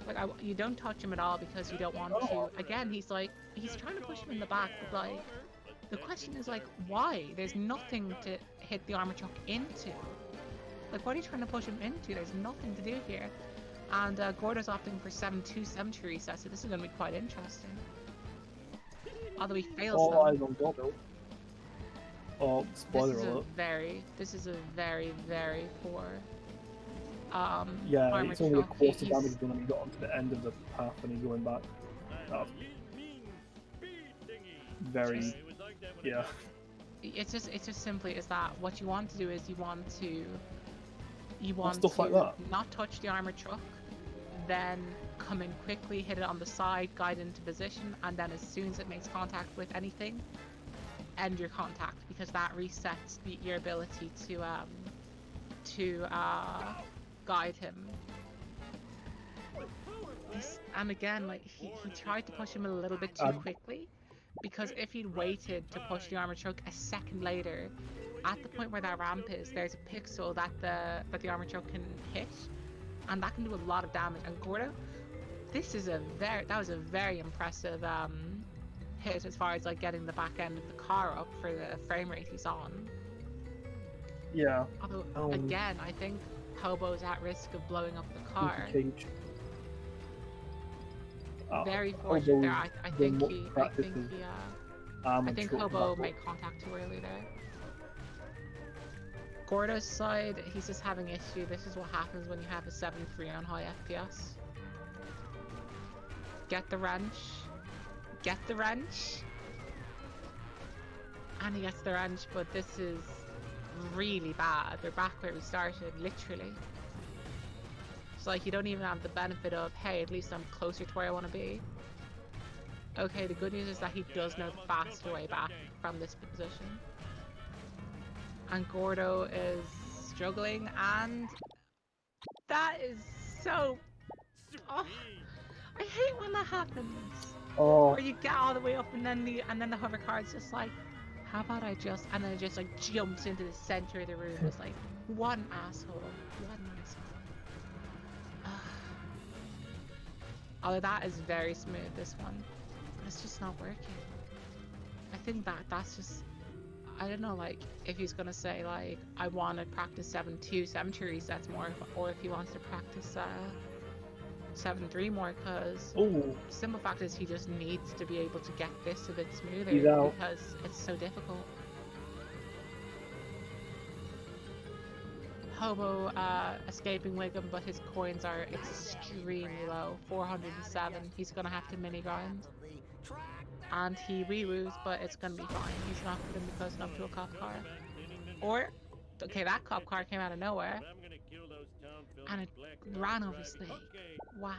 S1: Like you don't touch him at all because you don't want to. Again, he's trying to push him in the back, but like the question is like why? There's nothing to hit the armored truck into. Like what are you trying to push him into? There's nothing to do here. And Gordo's opting for 7-2-7 to reset, so this is going to be quite interesting. Although he fails
S2: All eyes on Gordo. Oh, spoiler alert.
S1: This is a very, very poor
S2: yeah,
S1: armored
S2: it's only a
S1: truck.
S2: quarter damage done when he got onto the end of the path and he's going back. That's very, yeah.
S1: It's just simply is that what you want to do is you want to You want
S2: stuff
S1: to
S2: like that?
S1: not touch the armored truck, then come in quickly, hit it on the side, guide it into position, and then as soon as it makes contact with anything, end your contact, because that resets your ability to guide him. And again, like he tried to push him a little bit too quickly, because if he'd waited to push the armored truck a second later, at the point where that ramp is, there's a pixel that the armored truck can hit, and that can do a lot of damage. And Gordo, that was a very impressive hit as far as like getting the back end of the car up for the frame rate he's on.
S2: Yeah.
S1: Although again, I think Hobo's at risk of blowing up the car.
S2: Cage.
S1: Very fortunate there. I think
S2: Hobo
S1: Hobo made contact too early there. Gordo's side, he's just having issue. This is what happens when you have a 7.3 on high FPS. Get the wrench. Get the wrench. And he gets the wrench, but this is really bad. They're back where we started, literally. It's like you don't even have the benefit of, hey, at least I'm closer to where I want to be. Okay, the good news is that he does know the faster way back from this position. And Gordo is struggling, and that is so... Oh, I hate when that happens.
S2: Oh.
S1: Where you get all the way up and then the hover card's just like, how about I just... And then it just like jumps into the center of the room. It's like, what an asshole. What an asshole. Although that is very smooth, this one. But it's just not working. I think that's just... I don't know, like, if he's gonna say, like, I want to practice 7.2 resets more, or if he wants to practice 7.3 more, because simple fact is he just needs to be able to get this a bit smoother, because it's so difficult. Hobo escaping Wiggum, but his coins are extremely low, 407. He's gonna have to mini grind. And he re-woos, but it's gonna be fine. He's not gonna be close enough to a cop car. Or, okay, that cop car came out of nowhere. And it ran over Snake. Wow.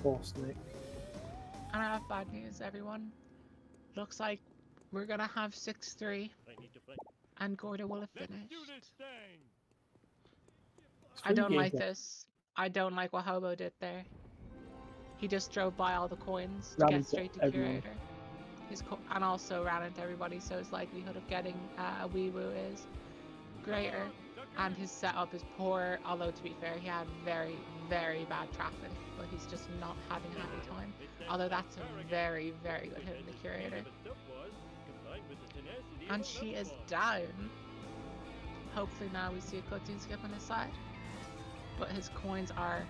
S2: Poor Snake.
S1: And I have bad news, everyone. Looks like we're gonna have 6-3. And Gordo will have finished. I don't like this. I don't like what Hobo did there. He just drove by all the coins to get straight to Curator. And also ran into everybody, so his likelihood of getting a wee woo is greater. And his setup is poor, although to be fair, he had very, very bad traffic, but he's just not having a happy time. Although that's a very, very good hit in the Curator. And she is down. Hopefully now we see a cutscene skip on his side. But his coins are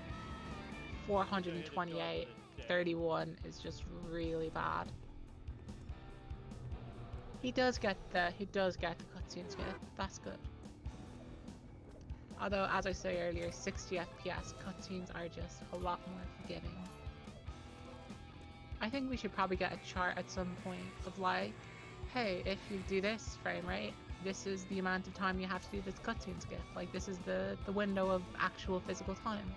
S1: 428. 31 is just really bad. He does get the cutscene skip. That's good. Although, as I say earlier, 60 FPS cutscenes are just a lot more forgiving. I think we should probably get a chart at some point of like, hey, if you do this frame rate, this is the amount of time you have to do this cutscene skip. Like, this is the window of actual physical time.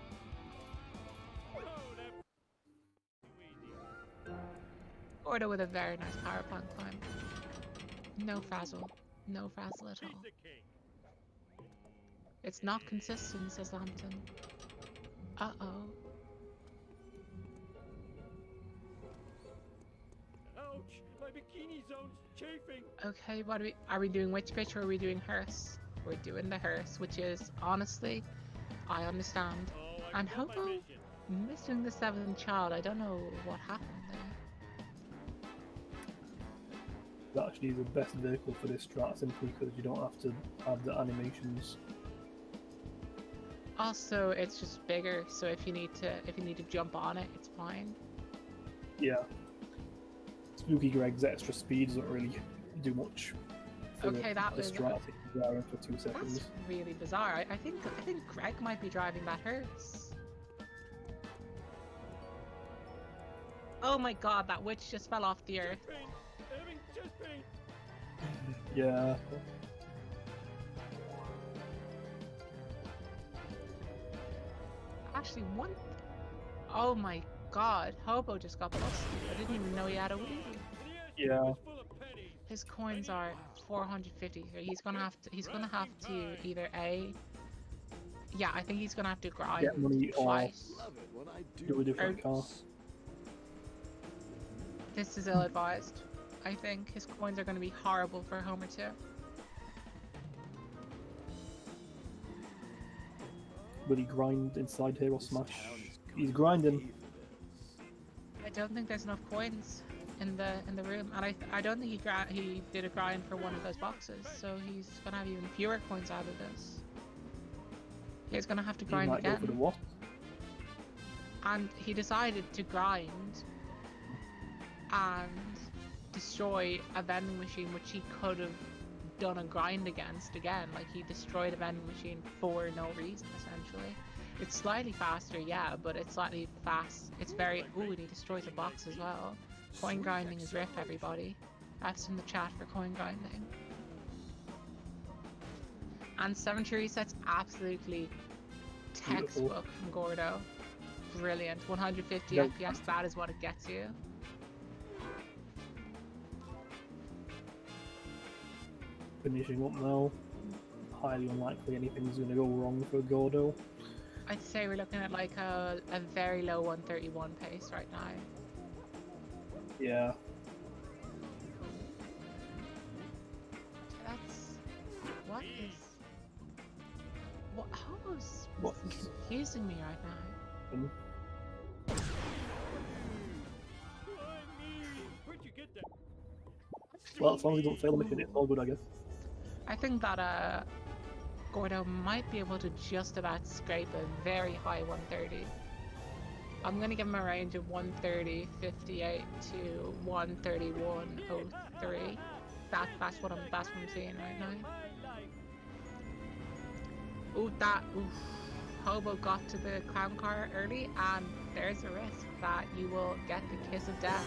S1: Gordo with a very nice power plant climb. No frazzle. No frazzle at all. It's not consistent, says Lambton. Uh-oh.
S5: Ouch! My bikini zone's chafing.
S1: Okay, what are we doing which pitch, or are we doing hearse? We're doing the hearse, which is, honestly, I understand. And Hobo missing the 7th child, I don't know what happened there.
S2: That actually is the best vehicle for this strat, simply because you don't have to have the animations.
S1: Also, it's just bigger, so if you need to jump on it, it's fine.
S2: Yeah. Spooky Greg's extra speed doesn't really do much for
S1: Okay, that was
S2: strat for 2 seconds.
S1: That's really bizarre. I think Greg might be driving that hearse. Oh my god, that witch just fell off the earth.
S5: Having chest pain.
S2: Yeah.
S1: Actually, one. Oh my god, Hobo just got busted. I didn't even know he had a wheel.
S2: Yeah.
S1: His coins are 450. So he's gonna have to. He's gonna have to either A. Yeah, I think he's gonna have to grind
S2: Get money or
S1: twice.
S2: do a different car.
S1: This is ill-advised. I think his coins are gonna be horrible for Homer too.
S2: Will he grind inside here or smash? He's grinding.
S1: I don't think there's enough coins in the room, and I don't think he did a grind for one of those boxes, so he's gonna have even fewer coins out of this. He's gonna have to
S2: He
S1: grind
S2: might go for the
S1: again,
S2: what?
S1: and he decided to grind and destroy a vending machine which he could have done a grind against again. Like, he destroyed a vending machine for no reason, essentially. It's slightly faster, yeah, but it's slightly fast. It's very... Ooh, and he destroys a box as well. Coin grinding is riff, everybody. That's in the chat for coin grinding. And 70 resets, absolutely textbook from Gordo. Brilliant. 150
S2: No.
S1: FPS, that is what it gets you.
S2: Finishing up now. Highly unlikely anything's going to go wrong for Gordo.
S1: I'd say we're looking at like a very low 131 pace right now.
S2: Yeah.
S1: That's... What is... What... Hobo's
S2: What?
S1: confusing me right now.
S5: Where'd you get that?
S2: Well, as long as he don't fail the mission, it's all good, I guess.
S1: I think that Gordo might be able to just about scrape a very high 130. I'm gonna give him a range of 130.58 to 131.03. That's what I'm seeing right now. Ooh, Hobo got to the clown car early, and there's a risk that you will get the kiss of death.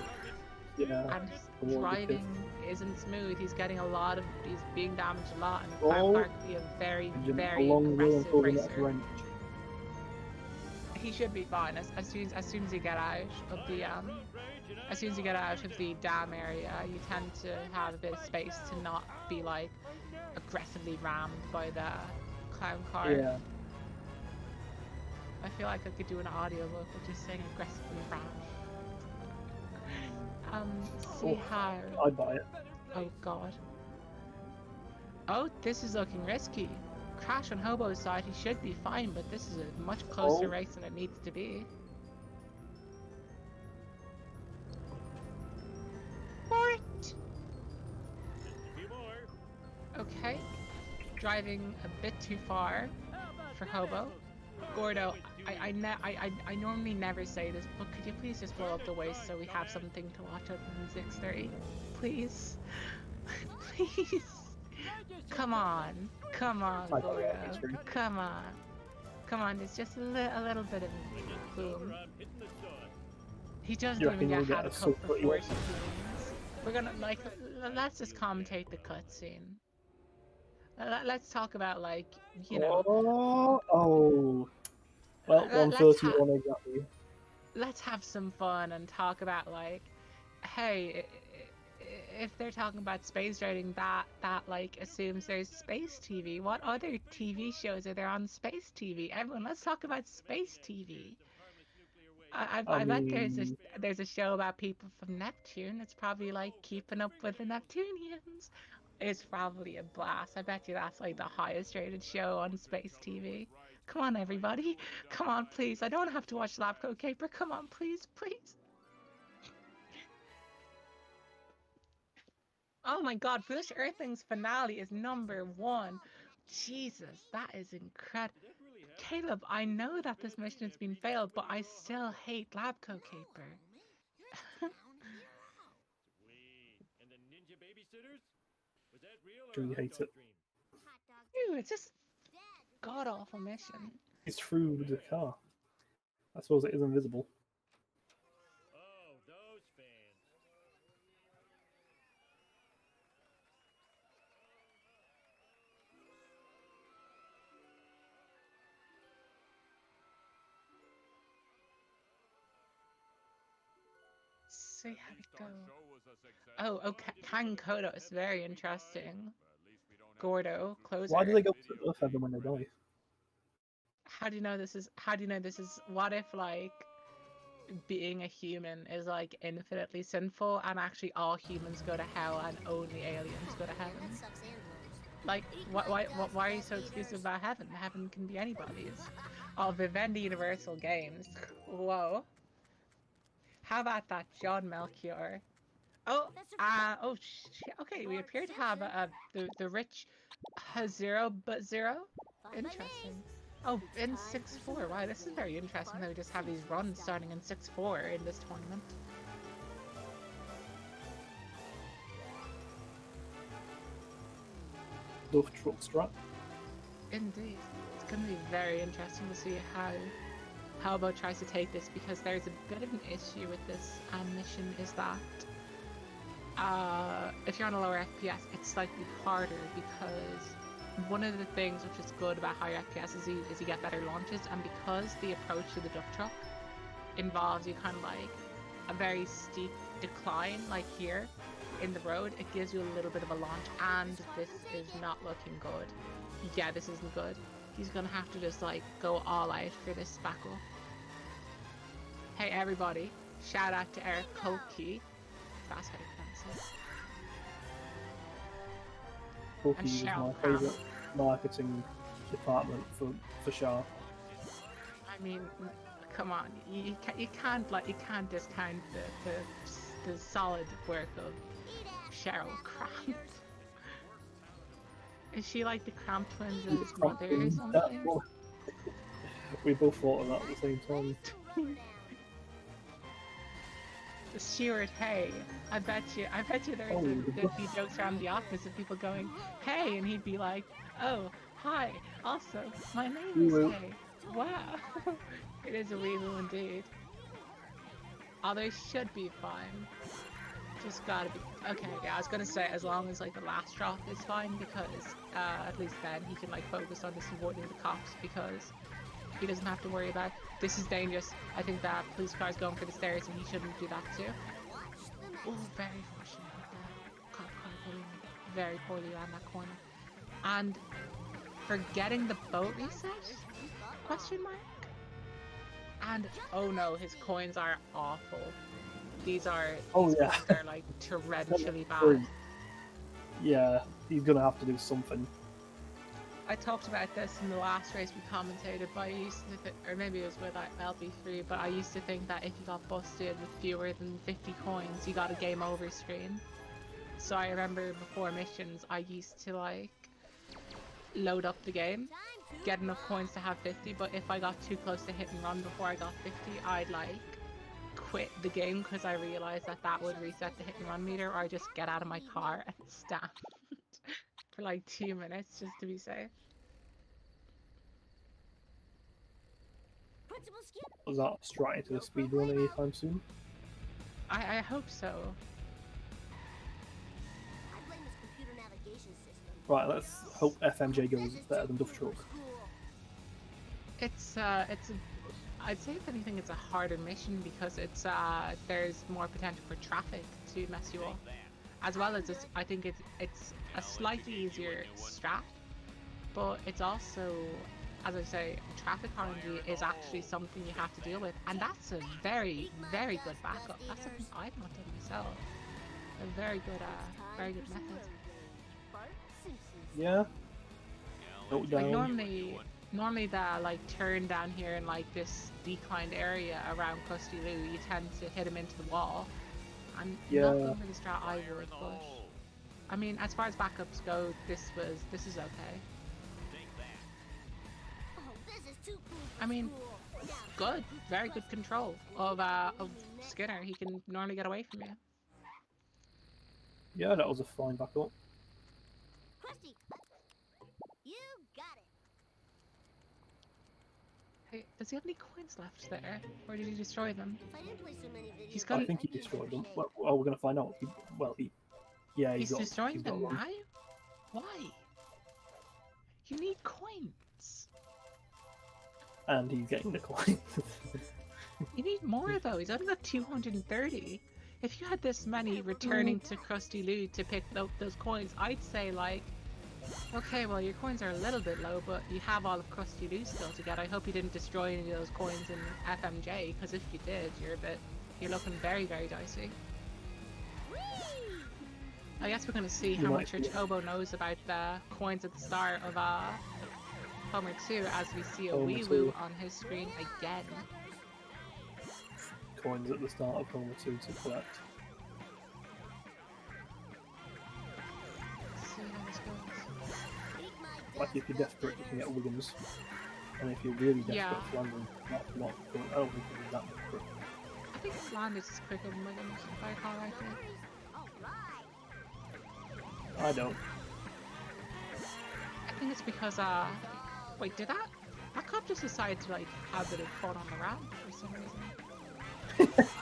S2: Yeah.
S1: And his
S2: I want the
S1: driving isn't smooth. He's getting he's being damaged a lot, and the clown car could be a very, very aggressive racer. He should be fine as soon as you get out of the dam area. You tend to have a bit of space to not be like aggressively rammed by the clown car.
S2: Yeah.
S1: I feel like I could do an audiobook of just saying aggressively rammed. See how.
S2: I'd buy it.
S1: Oh god. Oh, this is looking risky. Crash on Hobo's side, he should be fine, but this is a much closer race than it needs to be. Fort! Okay. Driving a bit too far for Hobo. Gordo, I normally never say this, but could you please just blow up the waist so we have something to watch up in 6:30? Please. Please. Come on, Gordo. Come on, there's just a little bit of boom. He doesn't even get how to cook before she booms. We're gonna, like, let's just commentate the cutscene. Let's talk about, like, you know...
S2: Oh. Well, 131 exactly.
S1: Let's have some fun and talk about, like, hey, if they're talking about space rating, that like assumes there's space TV. What other TV shows are there on space TV? Everyone, let's talk about space TV. I bet there's a show about people from Neptune. It's probably like Keeping Up with the Neptunians. It's probably a blast. I bet you that's like the highest rated show on space TV. Come on, everybody. Come on, please. I don't have to watch Lab Coat Caper. Come on, please, please. Oh my god, Foolish Earthlings finale is #1. Jesus, that is incredible. Caleb, I know that this mission has been failed, but I still hate Lab Coat Caper.
S5: And the ninja babysitters? Was that real
S2: Do
S5: or
S2: you
S5: a
S2: hate
S5: hot dog
S2: it?
S5: dream?
S1: Dude, it's just god-awful mission.
S2: It's through the car. I suppose it is invisible.
S5: Oh, those fans.
S1: see how it go. Oh, okay. Kang Kodo is very interesting. Gordo, closer.
S2: Why do they go to the Earth Heaven when they die?
S1: How do you know this is? How do you know this is? What if like being a human is like infinitely sinful, and actually all humans go to hell and only aliens go to heaven?
S6: That sucks and blows.
S1: Like, why are you so exclusive about heaven? Heaven can be anybody's. Oh, Vivendi Universal Games. Whoa. How about that, John Melchior? Oh, okay. We appear to have the rich TheRichH0b0.
S6: Fine by me.
S1: Interesting. Oh, in 6-4. Wow, this is very interesting that we just have these runs starting in 6-4 in this tournament.
S2: Duff truck strat.
S1: Indeed. It's going to be very interesting to see how Hobo tries to take this, because there's a bit of an issue with this mission, is that if you're on a lower FPS, it's slightly harder, because one of the things which is good about higher FPS is you get better launches, and because the approach to the duck truck involves you kind of like a very steep decline, like here in the road, it gives you a little bit of a launch, and this is not looking good. Yeah, this isn't good. He's gonna have to just like go all out for this spackle. Hey everybody, shout out to Eric Koki. That's how you pronounce it.
S2: Cookie
S1: And
S2: is my
S1: Shell
S2: favourite marketing department for Shah.
S1: I mean, come on, you can't discount the solid work of Cheryl Cramp. Is she like the Cramp twins' mother or something?
S2: We both thought of that at the same time.
S1: Stuart, hey, I bet you there'd be jokes around the office of people going, hey, and he'd be like, oh, hi, also, my name is Hey. Wow. It is a weevil indeed. Oh, they should be fine. Just gotta be, okay, yeah, I was gonna say, as long as like the last drop is fine, because at least then he can like focus on just avoiding the cops, because he doesn't have to worry about this is dangerous. I think that police car's going for the stairs and he shouldn't do that too. Oh, very fortunate with the cop car going very poorly around that corner. And forgetting the boat reset? Question mark? And oh no, his coins are awful. These coins are like torrentially bad.
S2: Yeah, he's gonna have to do something.
S1: I talked about this in the last race we commentated, but I used to or maybe it was with LB3, but I used to think that if you got busted with fewer than 50 coins, you got a game over screen. So I remember before missions, I used to like load up the game, get enough coins to have 50, but if I got too close to hit and run before I got 50, I'd like quit the game because I realized that would reset the hit and run meter, or I just get out of my car and stand for like 2 minutes just to be safe.
S2: Was that straight into the speedrun anytime soon?
S1: I hope so.
S2: Right, let's hope FMJ goes better than Duff Truck.
S1: I'd say if anything, it's a harder mission because there's more potential for traffic to mess you up, as well as I think it's a slightly easier strat, but it's also, as I say, traffic RNG is actually something you have to deal with, and that's a very, very good backup. That's something I've not done myself. A very good method.
S2: Yeah. Note down.
S1: Like normally the like turn down here in like this declined area around Krusty Lou, you tend to hit him into the wall. I'm not going for the strat I would, but I mean, as far as backups go, this is okay. I mean, good, very good control of Skinner. He can normally get away from you.
S2: Yeah, that was a fine backup.
S6: Krusty, you got it.
S1: Hey, does he have any coins left there, or did he destroy them?
S6: If I didn't play so many videos,
S1: He's got.
S2: I think he destroyed them. Well, we're gonna find out. He's
S1: destroying them
S2: them.
S1: now. Why? You need coins.
S2: And he's getting the coins.
S1: You need more though. He's only got 230. if you had this many returning to Krusty Lou to pick those coins, I'd say like, okay, well your coins are a little bit low, but you have all of Krusty Lou still to get. I hope you didn't destroy any of those coins in FMJ, because if you did, you're looking very, very dicey. I guess we're gonna see how much your Chobo knows about the coins at the start of Homer 2 as we see a
S2: Homer
S1: wee
S2: 2.
S1: woo on his screen again.
S2: Coins at the start of Homer 2 to collect.
S1: Let's see how this goes.
S2: Like if you're desperate, you can get Wiggins. And if you're really desperate,
S1: Yeah.
S2: Flanders, not good. I don't think it's that desperate.
S1: I think Flanders is quicker than Wiggins, if I recall rightly.
S2: I don't.
S1: I think it's because, wait, did that cop just decide to, like, have a bit of fun on the ramp for some reason?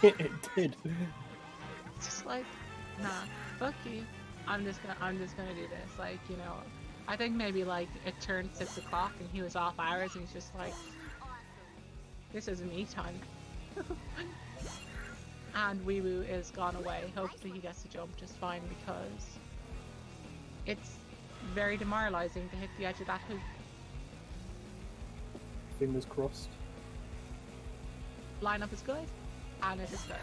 S2: It did.
S1: It's just like, nah, fuck you. I'm just gonna do this. Like, you know, I think maybe, like, it turned 6 o'clock and he was off hours and he's just like, this is me time. And Wee Woo is gone away. Hopefully he gets to jump just fine, because it's very demoralizing to hit the edge of that hoop.
S2: Fingers crossed.
S1: Lineup is good, and it is good.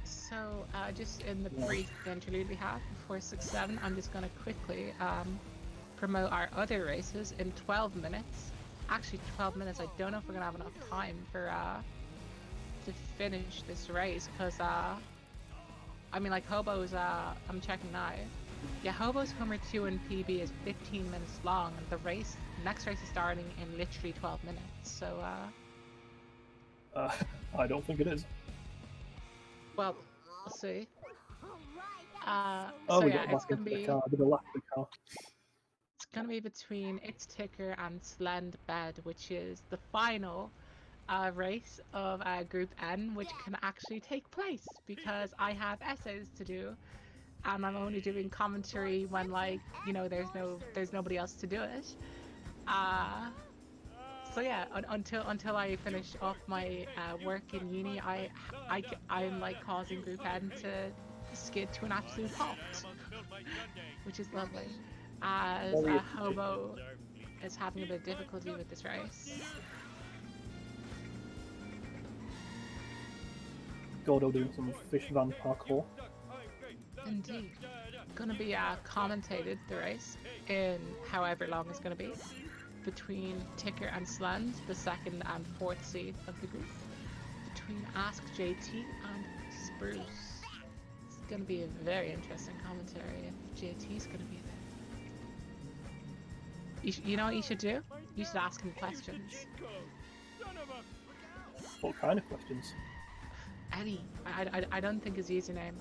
S1: So, just in the brief interlude we have before 6-7, I'm just going to quickly promote our other races in 12 minutes. Actually, 12 minutes. I don't know if we're going to have enough time for to finish this race, because I mean, like, Hobo's, I'm checking now. Yeah, Hobo's Homer 2 and PB is 15 minutes long, and the next race is starting in literally 12 minutes, so,
S2: I don't think it is.
S1: well, we'll see.
S2: Oh,
S1: So
S2: we
S1: yeah,
S2: got
S1: it's
S2: back
S1: gonna
S2: into the
S1: be
S2: car. I did a lap of the car.
S1: it's gonna be between It's Ticker and Slend Bed, which is the final race of Group N, which can actually take place because I have essays to do, and I'm only doing commentary when, like, you know, there's nobody else to do it. So yeah, until I finish off my work in uni, I'm like causing Group N to skid to an absolute halt, which is lovely. As Hobo is having a bit of difficulty with this race.
S2: Gordo doing some fish van parkour.
S1: Indeed. Gonna be commentated, the race, in however long it's gonna be, between Ticker and Slend, the second and fourth seed of the group, between Ask JT and Spruce. It's gonna be a very interesting commentary if JT's gonna be there. You know what you should do? You should ask him questions.
S2: What kind of questions?
S1: Any. I don't think his username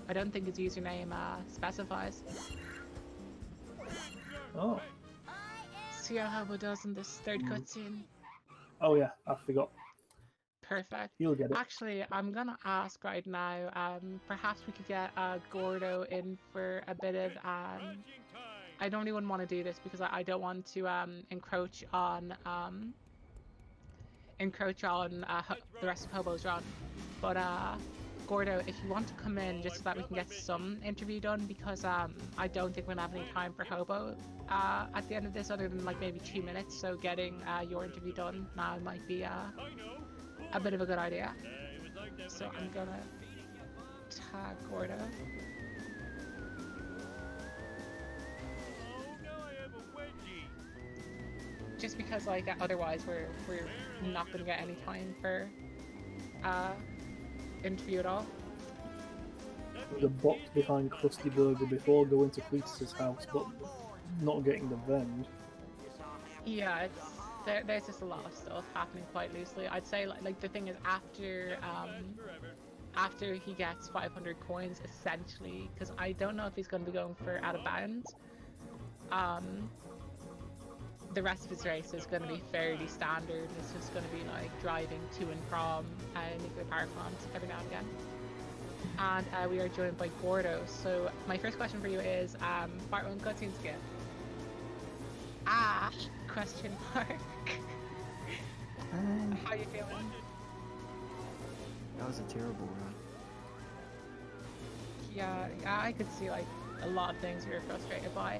S1: specifies.
S2: Oh.
S1: See how Hobo does in this third cutscene.
S2: Oh yeah, I forgot.
S1: Perfect.
S2: You'll get it.
S1: Actually, I'm gonna ask right now. Perhaps we could get Gordo in for a bit of. I don't even want to do this because I don't want to encroach on the rest of Hobo's run. But Gordo, if you want to come in just so that we can get some interview done, because I don't think we're gonna have any time for Hobo at the end of this, other than like maybe 2 minutes. So getting your interview done now might be a bit of a good idea. So I'm gonna tag Gordo. Just because, like, otherwise we're not gonna get any time for interview at all.
S2: The box behind Krusty Burger before going to Cletus's house, but not getting the vend.
S1: Yeah, there's just a lot of stuff happening quite loosely. I'd say like the thing is, after he gets 500 coins, essentially, because I don't know if he's going to be going for out of bounds. The rest of his race is going to be fairly standard. It's just going to be like driving to and from a nuclear power plant every now and again. And we are joined by Gordo. So my first question for you is, part 1 cutscene skip. Question mark. How you feeling?
S8: That was a terrible run.
S1: Yeah, I could see like a lot of things you're frustrated by.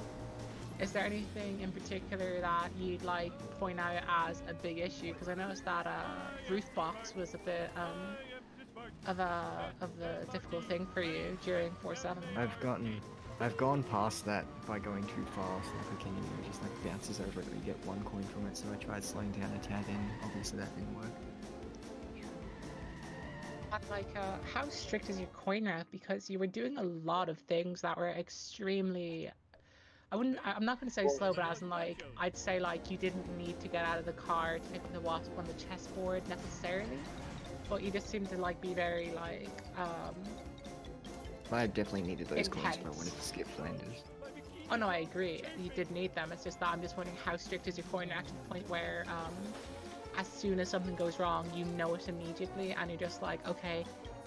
S1: Is there anything in particular that you'd like point out as a big issue? Because I noticed that roof box was a bit of a difficult thing for you during 4-7.
S8: I've gone past that by going too fast. Like, the canyon just like bounces over it, and you get 1 coin from it. So I tried slowing down a tad, and obviously that didn't work.
S1: And like, how strict is your coin route? Because you were doing a lot of things that were extremely. I'm not going to say slow, but as in like, I'd say like you didn't need to get out of the car to pick up the wasp on the chessboard necessarily, but you just seem to like be very like,
S8: I definitely needed those coins if I
S1: intense.
S8: wanted to skip Flanders.
S1: Oh no, I agree. You did need them. It's just that I'm just wondering how strict is your coin route to the point where, as soon as something goes wrong, you know it immediately, and you're just like, okay,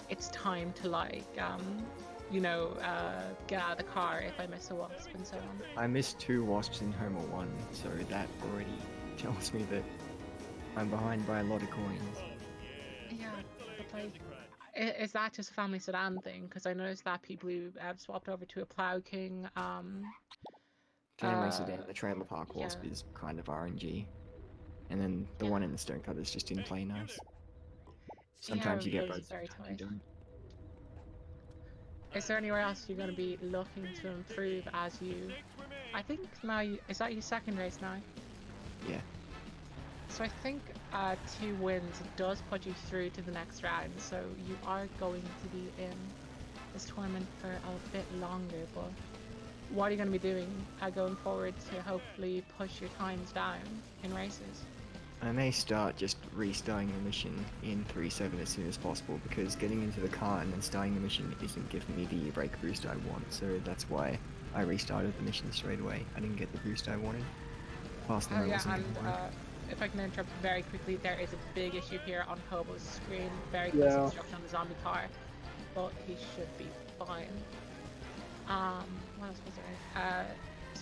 S1: it's time to like, get out of the car if I miss a wasp and so on.
S8: I missed 2 wasps in Homer 1, so that already tells me that I'm behind by a lot of coins.
S1: Yeah, but like, is that just a family sedan thing? Because I noticed that people who have swapped over to a Plow King,
S8: Family sedan, the trailer park wasp
S1: yeah.
S8: is kind of RNG. And then the one in the Stonecutter's just didn't play nice. Sometimes you get
S1: those are
S8: both,
S1: very
S8: sometimes you
S1: tight.
S8: don't.
S1: Is there anywhere else you're going to be looking to improve as you? I think now is that your second race now?
S8: Yeah.
S1: So I think 2 wins does put you through to the next round. So you are going to be in this tournament for a bit longer. But what are you going to be doing going forward to hopefully push your times down in races?
S8: I may start just restarting the mission in 3-7 as soon as possible, because getting into the car and then starting the mission isn't giving me the brake boost I want, so that's why I restarted the mission straight away. I didn't get the boost I wanted. Past them, I wasn't
S1: and
S8: gonna work.
S1: if I can interrupt very quickly, there is a big issue here on Hobo's screen, very close instruction on the zombie car, but he should be fine. What else was there?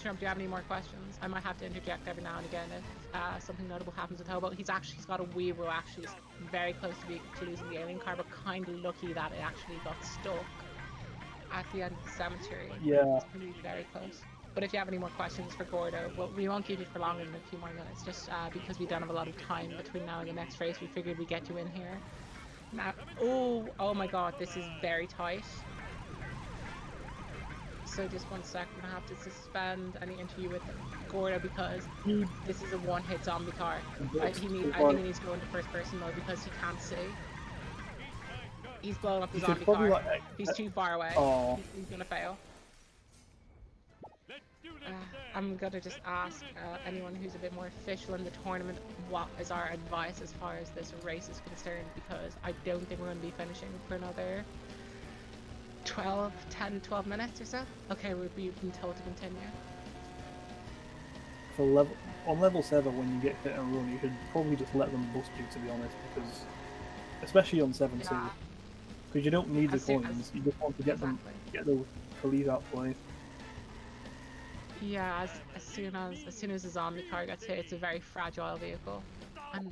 S1: Trump, do you have any more questions? I might have to interject every now and again if something notable happens with Hobo. He's got a Weevil actually very close to losing the alien car, but kind of lucky that it actually got stuck at the end of the cemetery.
S2: Yeah.
S1: It's really very close. But if you have any more questions for Gordo, well, we won't keep you for longer than a few more minutes, just because we don't have a lot of time between now and the next race. We figured we'd get you in here. Now, oh my god, this is very tight. So just 1 second, I have to suspend any interview with Gordo because this is a one-hit zombie car. I think he needs to go into first-person mode because he can't see. He's blowing up the zombie car. He's too far away.
S2: Oh.
S1: He's gonna fail. I'm gonna just ask anyone who's a bit more official in the tournament what is our advice as far as this race is concerned, because I don't think we're going to be finishing for another 10-12 minutes or so. Okay, we've been told to continue.
S2: On level 7, when you get hit and run, you should probably just let them bust you, to be honest, because especially on 7 too, because you don't need the coins. You just want to get the police out play.
S1: Yeah, as soon as the zombie car gets hit, it's a very fragile vehicle, and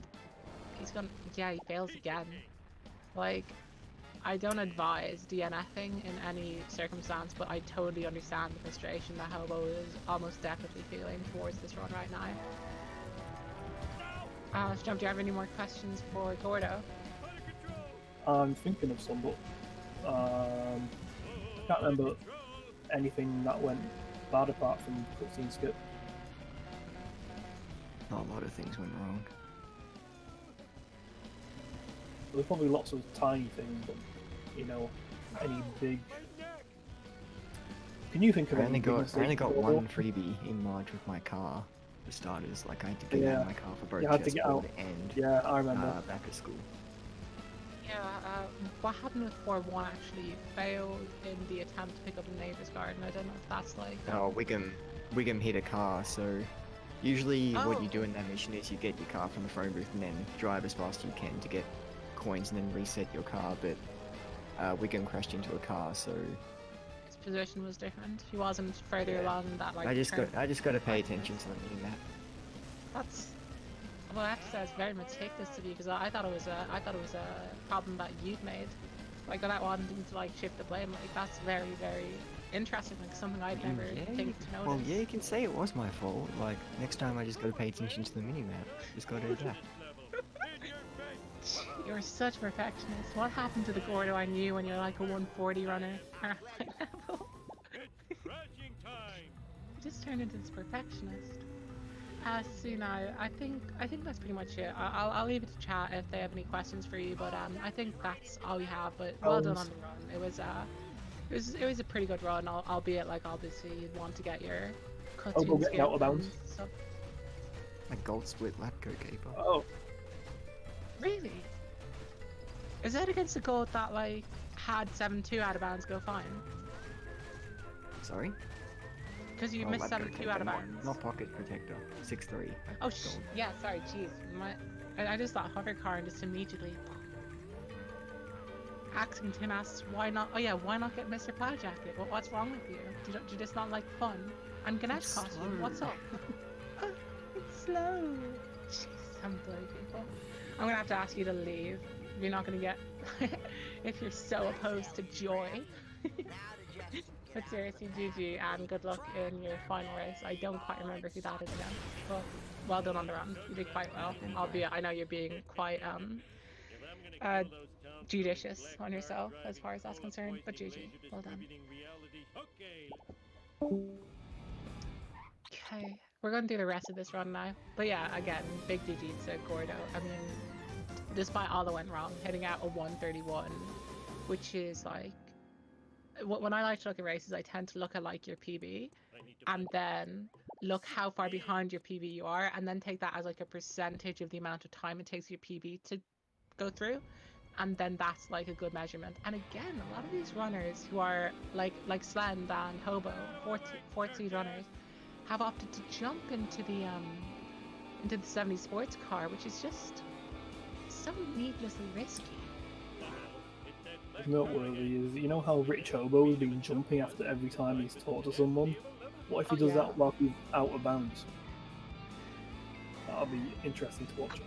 S1: he fails again. Like, I don't advise DNFing in any circumstance, but I totally understand the frustration that Hobo is almost definitely feeling towards this run right now. Do you have any more questions for Gordo?
S2: I'm thinking of some, but I can't remember anything that went bad apart from cutscene skip.
S8: A lot of things went wrong.
S2: There's probably lots of tiny things, but any big. Can you think of
S8: I only
S2: any
S8: got one freebie in March with my car. For starters, like I had to get out of my car for both chessboard and
S2: I remember.
S8: back at school.
S1: Yeah, what happened with 4-1 actually failed in the attempt to pick up a neighbor's garden. I don't know if that's like...
S8: Oh, Wiggum hit a car, so usually what you do in that mission is you get your car from the phone booth and then drive as fast as you can to get coins and then reset your car, but Wiggum crashed into a car, so...
S1: His position was different. He wasn't further along that, like...
S8: I just got to pay attention to the mini-map.
S1: That's... Well, I have to say it's very meticulous of you, because I thought it was a problem that you'd made. Like without wanting to like shift the blame. Like that's very, very interesting. Like something I'd never think to notice.
S8: Well, yeah, you can say it was my fault. Like, next time I just gotta pay attention to the minimap. Just gotta adapt.
S1: You're such a perfectionist. What happened to the Gordo I knew when you're like a 140 runner?
S5: Crashing time.
S1: You just turned into this perfectionist. So now I think that's pretty much it. I'll leave it to chat if they have any questions for you. But I think that's all we have. But well done on the run. It was a pretty good run. Albeit like obviously you'd want to get your cuts
S2: Hobo getting out of bounds.
S1: stuff.
S8: A gold split lap goalkeeper.
S2: Oh,
S1: Really? Is that against the goal that like had 7-2 out of bounds go fine?
S8: Sorry?
S1: Because you
S8: Oh,
S1: missed
S8: lap
S1: 7-2 out of
S8: goalkeeper,
S1: bounds.
S8: not pocket protector. 6-3.
S1: Oh,
S8: gold.
S1: yeah, sorry, jeez. I just thought hover car and just immediately. Axington asks, why not? Oh, yeah, why not get Mr. Plaid Jacket? What's wrong with you? Do you just not like fun? And Ganesh
S8: It's
S1: costume,
S8: slow.
S1: what's up? It's slow. Jeez, some bloody people. I'm gonna have to ask you to leave. You're not gonna get. If you're so opposed to joy. But seriously, GG, and good luck in your final race. I don't quite remember who that is again, but well done on the run. You did quite well, albeit I know you're being quite judicious on yourself as far as that's concerned. But GG, well done. Okay, we're going to do the rest of this run now. But yeah, again, big GG to Gordo. I mean, despite all that went wrong, hitting out a 131, which is like. When I like to look at races, I tend to look at like your PB and then look how far behind your PB you are and then take that as like a percentage of the amount of time it takes your PB to go through, and then that's like a good measurement. And again, a lot of these runners who are like Slend and Hobo, fourth seed runners, have opted to jump into the 70 sports car, which is just so needlessly risky.
S2: noteworthy is, you know how TheRichH0b0 has been jumping after every time he's talked to someone? What if he does that while he's out of bounds? That'll be interesting to watch.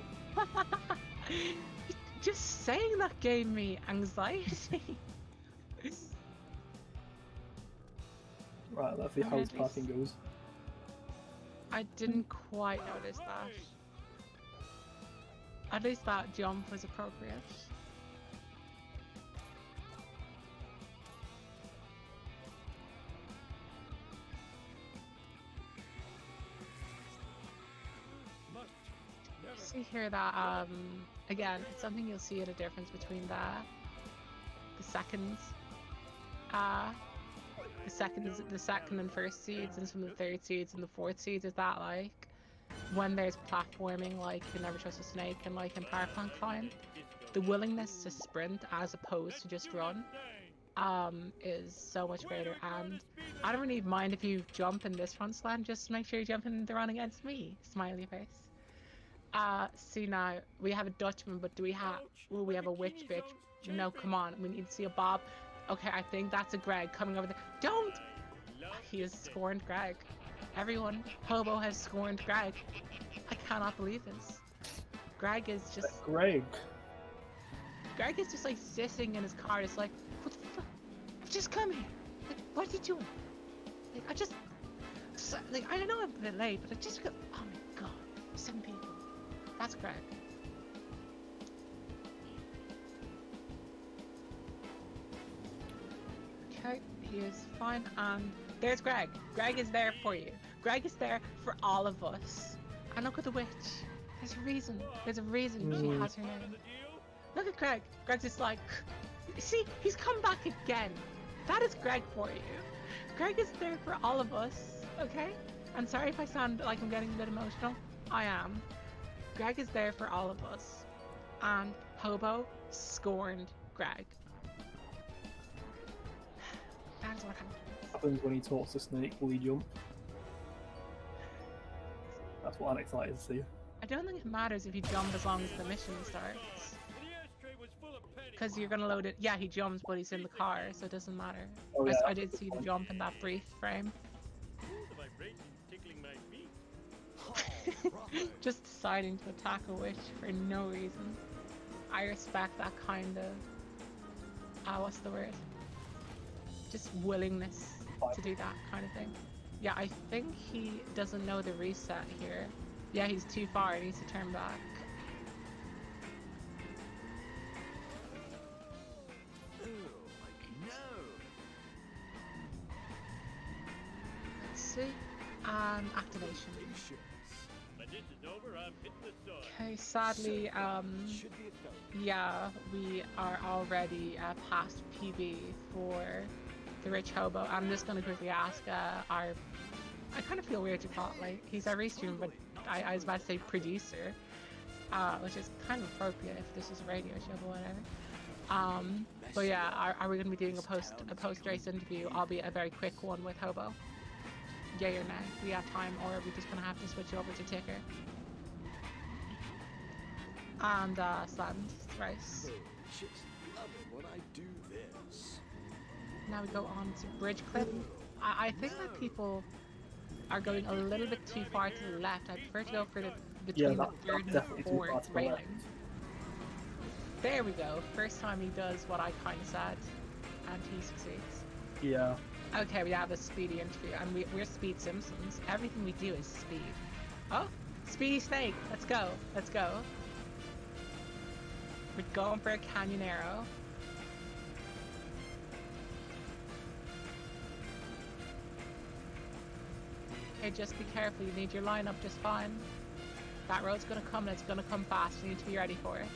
S1: Just saying that gave me anxiety.
S2: Right, let's see how his parking goes.
S1: I didn't quite notice that. At least that jump was appropriate. See here that again, it's something you'll see at a difference between the seconds, the second and first seeds and some of the third seeds and the fourth seeds, is that like when there's platforming like You Never Trust a Snake and like in Power Plant Climb, the willingness to sprint as opposed to just run is so much greater. And I don't really mind if you jump in this front slant, just make sure you jump in the run against me, smiley face. See now, we have a Dutchman, but do we have... Oh, we have a witch bitch. No, come on, we need to see a Bob. Okay, I think that's a Greg coming over there. Don't! He has scorned Greg. Everyone, Hobo has scorned Greg. I cannot believe this. Greg is just...
S2: Greg
S1: is just like sitting in his car, just like, what the fuck? Just come here. Like, what are you doing? Like, like, I know I'm a bit late, but I just got... Oh my god, 7 people. That's Greg. Okay, he is fine, and there's Greg. Greg is there for you. Greg is there for all of us. And look at the witch. There's a reason. There's a reason she has her name. Look at Greg. Greg's just like, see, he's come back again. That is Greg for you. Greg is there for all of us, okay? I'm sorry if I sound like I'm getting a bit emotional. I am. Greg is there for all of us. And Hobo scorned Greg. That is what
S2: happens when he talks to Snake. Will he jump? That's what I'm excited to see.
S1: I don't think it matters if you jump as long as the mission starts. Because you're gonna load it. Yeah, he jumps, but he's in the car, so it doesn't matter.
S2: Oh, yeah.
S1: I did see the jump in that brief frame. Just deciding to attack a witch for no reason. I respect that kind of what's the word? Just willingness to do that kind of thing. Yeah, I think he doesn't know the reset here. Yeah, he's too far. He needs to turn back. Let's see. Activation.
S5: When this is over, I'm hitting the soil.
S1: Okay, sadly, yeah, we are already past PB for the TheRichH0b0. I'm just gonna quickly ask our. I kind of feel weird to call it like he's our restream, but I was about to say producer, which is kind of appropriate if this is a radio show, but whatever. But yeah, are we gonna be doing a post race interview, albeit a very quick one with Hobo? Yay or nay? We have time, or are we just gonna have to switch over to Ticker? And Sand thrice. Now we go on to Bridge Cliff. I think that people are going a little bit too far to the left. I prefer to go for the between the third and fourth railing. There we go. First time he does what I kind of said, and he succeeds.
S2: Yeah.
S1: Okay, we have a speedy interview, and we're Speed Simpsons. Everything we do is speed. Oh, Speedy Snake. Let's go. Let's go. We're going for a Canyonero. Okay, just be careful. You need your lineup just fine. That road's gonna come, and it's gonna come fast. You need to be ready for it.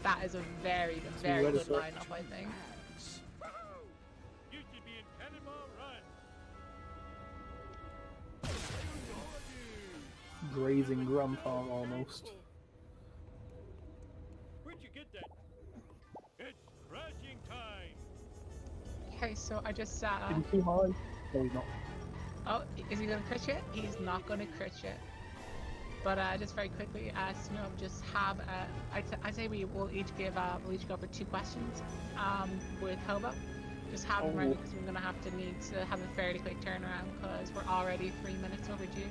S1: That is a very, very good lineup, I think.
S5: You should be in Cannonball Run.
S2: Grazing grandpa almost.
S5: Where'd you get that? It's crashing time.
S1: Okay, so I just
S2: Is he too high? No, he's not.
S1: Oh, is he gonna crit it? He's not gonna crit it. But just very quickly, Snob, just have I say we will each we'll each go for 2 questions with Hobo. Just have them ready because we're gonna need to have a fairly quick turnaround because we're already 3 minutes overdue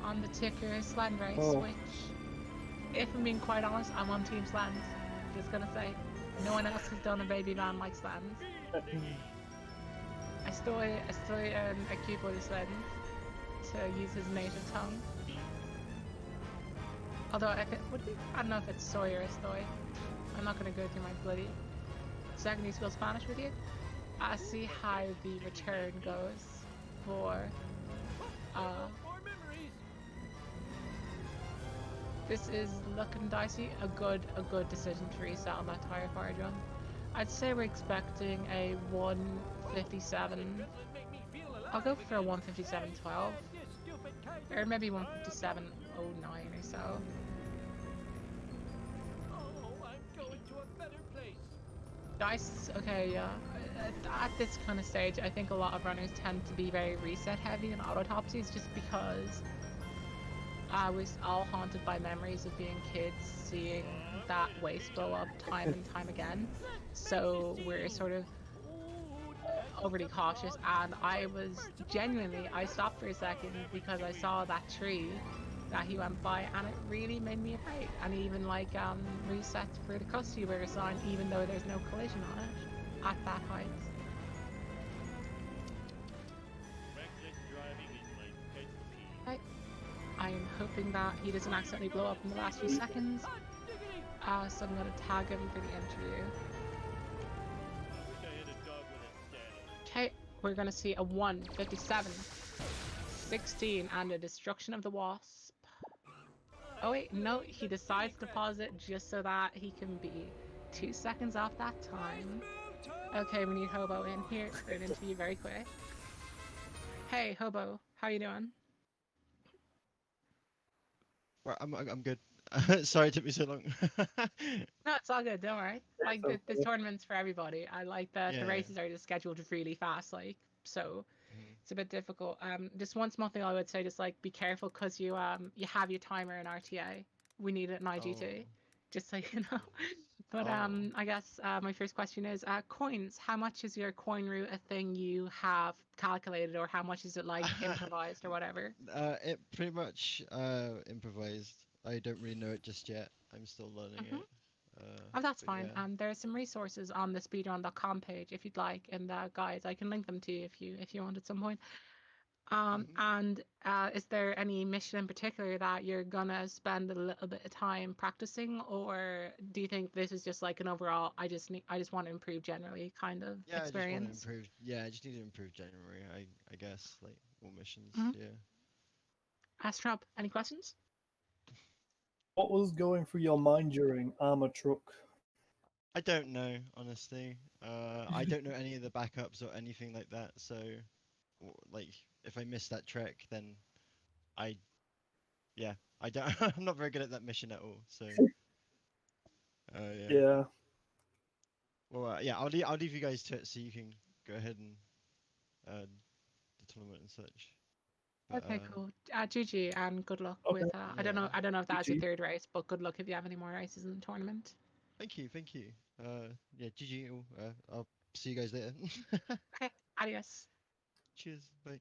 S1: on the Ticker Sland race, which, if I'm being quite honest, I'm on Team Sland. Just gonna say, no one else has done a baby van like Sland. Estoy aquí por Sland to use his native tongue. Although, I don't know if it's soy or estoy. I'm not gonna go through my bloody secondary school Spanish with you. I see how the return goes for this is looking dicey. A good decision to reset on that tire fire run. I'd say we're expecting a 157. I'll go for a 157.12. Or maybe 157.09 or so. Dice, okay, yeah. At this kind of stage, I think a lot of runners tend to be very reset heavy in autotopsies just because I was all haunted by memories of being kids, seeing that waste blow up time and time again. So we're sort of overly cautious, and I was genuinely, I stopped for a second because I saw that tree that he went by, and it really made me afraid. And even like reset for the customer sign, even though there's no collision on it at that height.
S5: Reckless driving is my pet peeve.
S1: I'm hoping that he doesn't accidentally blow up in the last few seconds. So I'm gonna tag him for the interview.
S5: Wish I had a dog with a saddle.
S1: Okay, we're gonna see a 157, 16, and a destruction of the wasp. Oh wait, no, he decides to pause it just so that he can be 2 seconds off that time. Okay, we need Hobo in here for an interview very quick. Hey, Hobo, how you doing?
S3: Well, I'm good. Sorry it took me so long.
S1: No, it's all good, don't worry. Like, the tournament's for everybody. I like that the
S3: Yeah.
S1: races are just scheduled really fast, like, so
S3: Mhm.
S1: it's a bit difficult. Just one small thing I would say, just like be careful because you have your timer in RTA. We need it in IGT, just so you know. But
S3: Oh.
S1: I guess my first question is coins. How much is your coin route a thing you have calculated, or how much is it like improvised or whatever?
S3: It pretty much improvised. I don't really know it just yet. I'm still learning it.
S1: Oh, that's
S3: but
S1: fine.
S3: yeah.
S1: There are some resources on the speedrun.com page if you'd like in the guides. I can link them to you if you want at some point.
S3: Mhm.
S1: And is there any mission in particular that you're gonna spend a little bit of time practicing, or do you think this is just like an overall I just want to improve generally kind of
S3: Yeah, I just want to
S1: experience?
S3: improve. Yeah, I just need to improve January. I guess like all missions.
S1: Mhm.
S3: Yeah.
S1: Astrop, any questions?
S2: What was going through your mind during Armor Truck?
S3: I don't know, honestly. I don't know any of the backups or anything like that. So, like, if I miss that trek, then I, yeah, I don't. I'm not very good at that mission at all. So, yeah.
S2: Yeah.
S3: Well, yeah, I'll leave you guys to it so you can go ahead and the tournament and such. But
S1: Okay, cool. GG and good luck
S2: Okay.
S1: with
S3: yeah,
S1: I don't know if that's your
S2: GG.
S1: third race, but good luck if you have any more races in the tournament.
S3: thank you, thank you. Yeah, GG. I'll see you guys later.
S1: Okay, adios.
S3: Cheers, bye.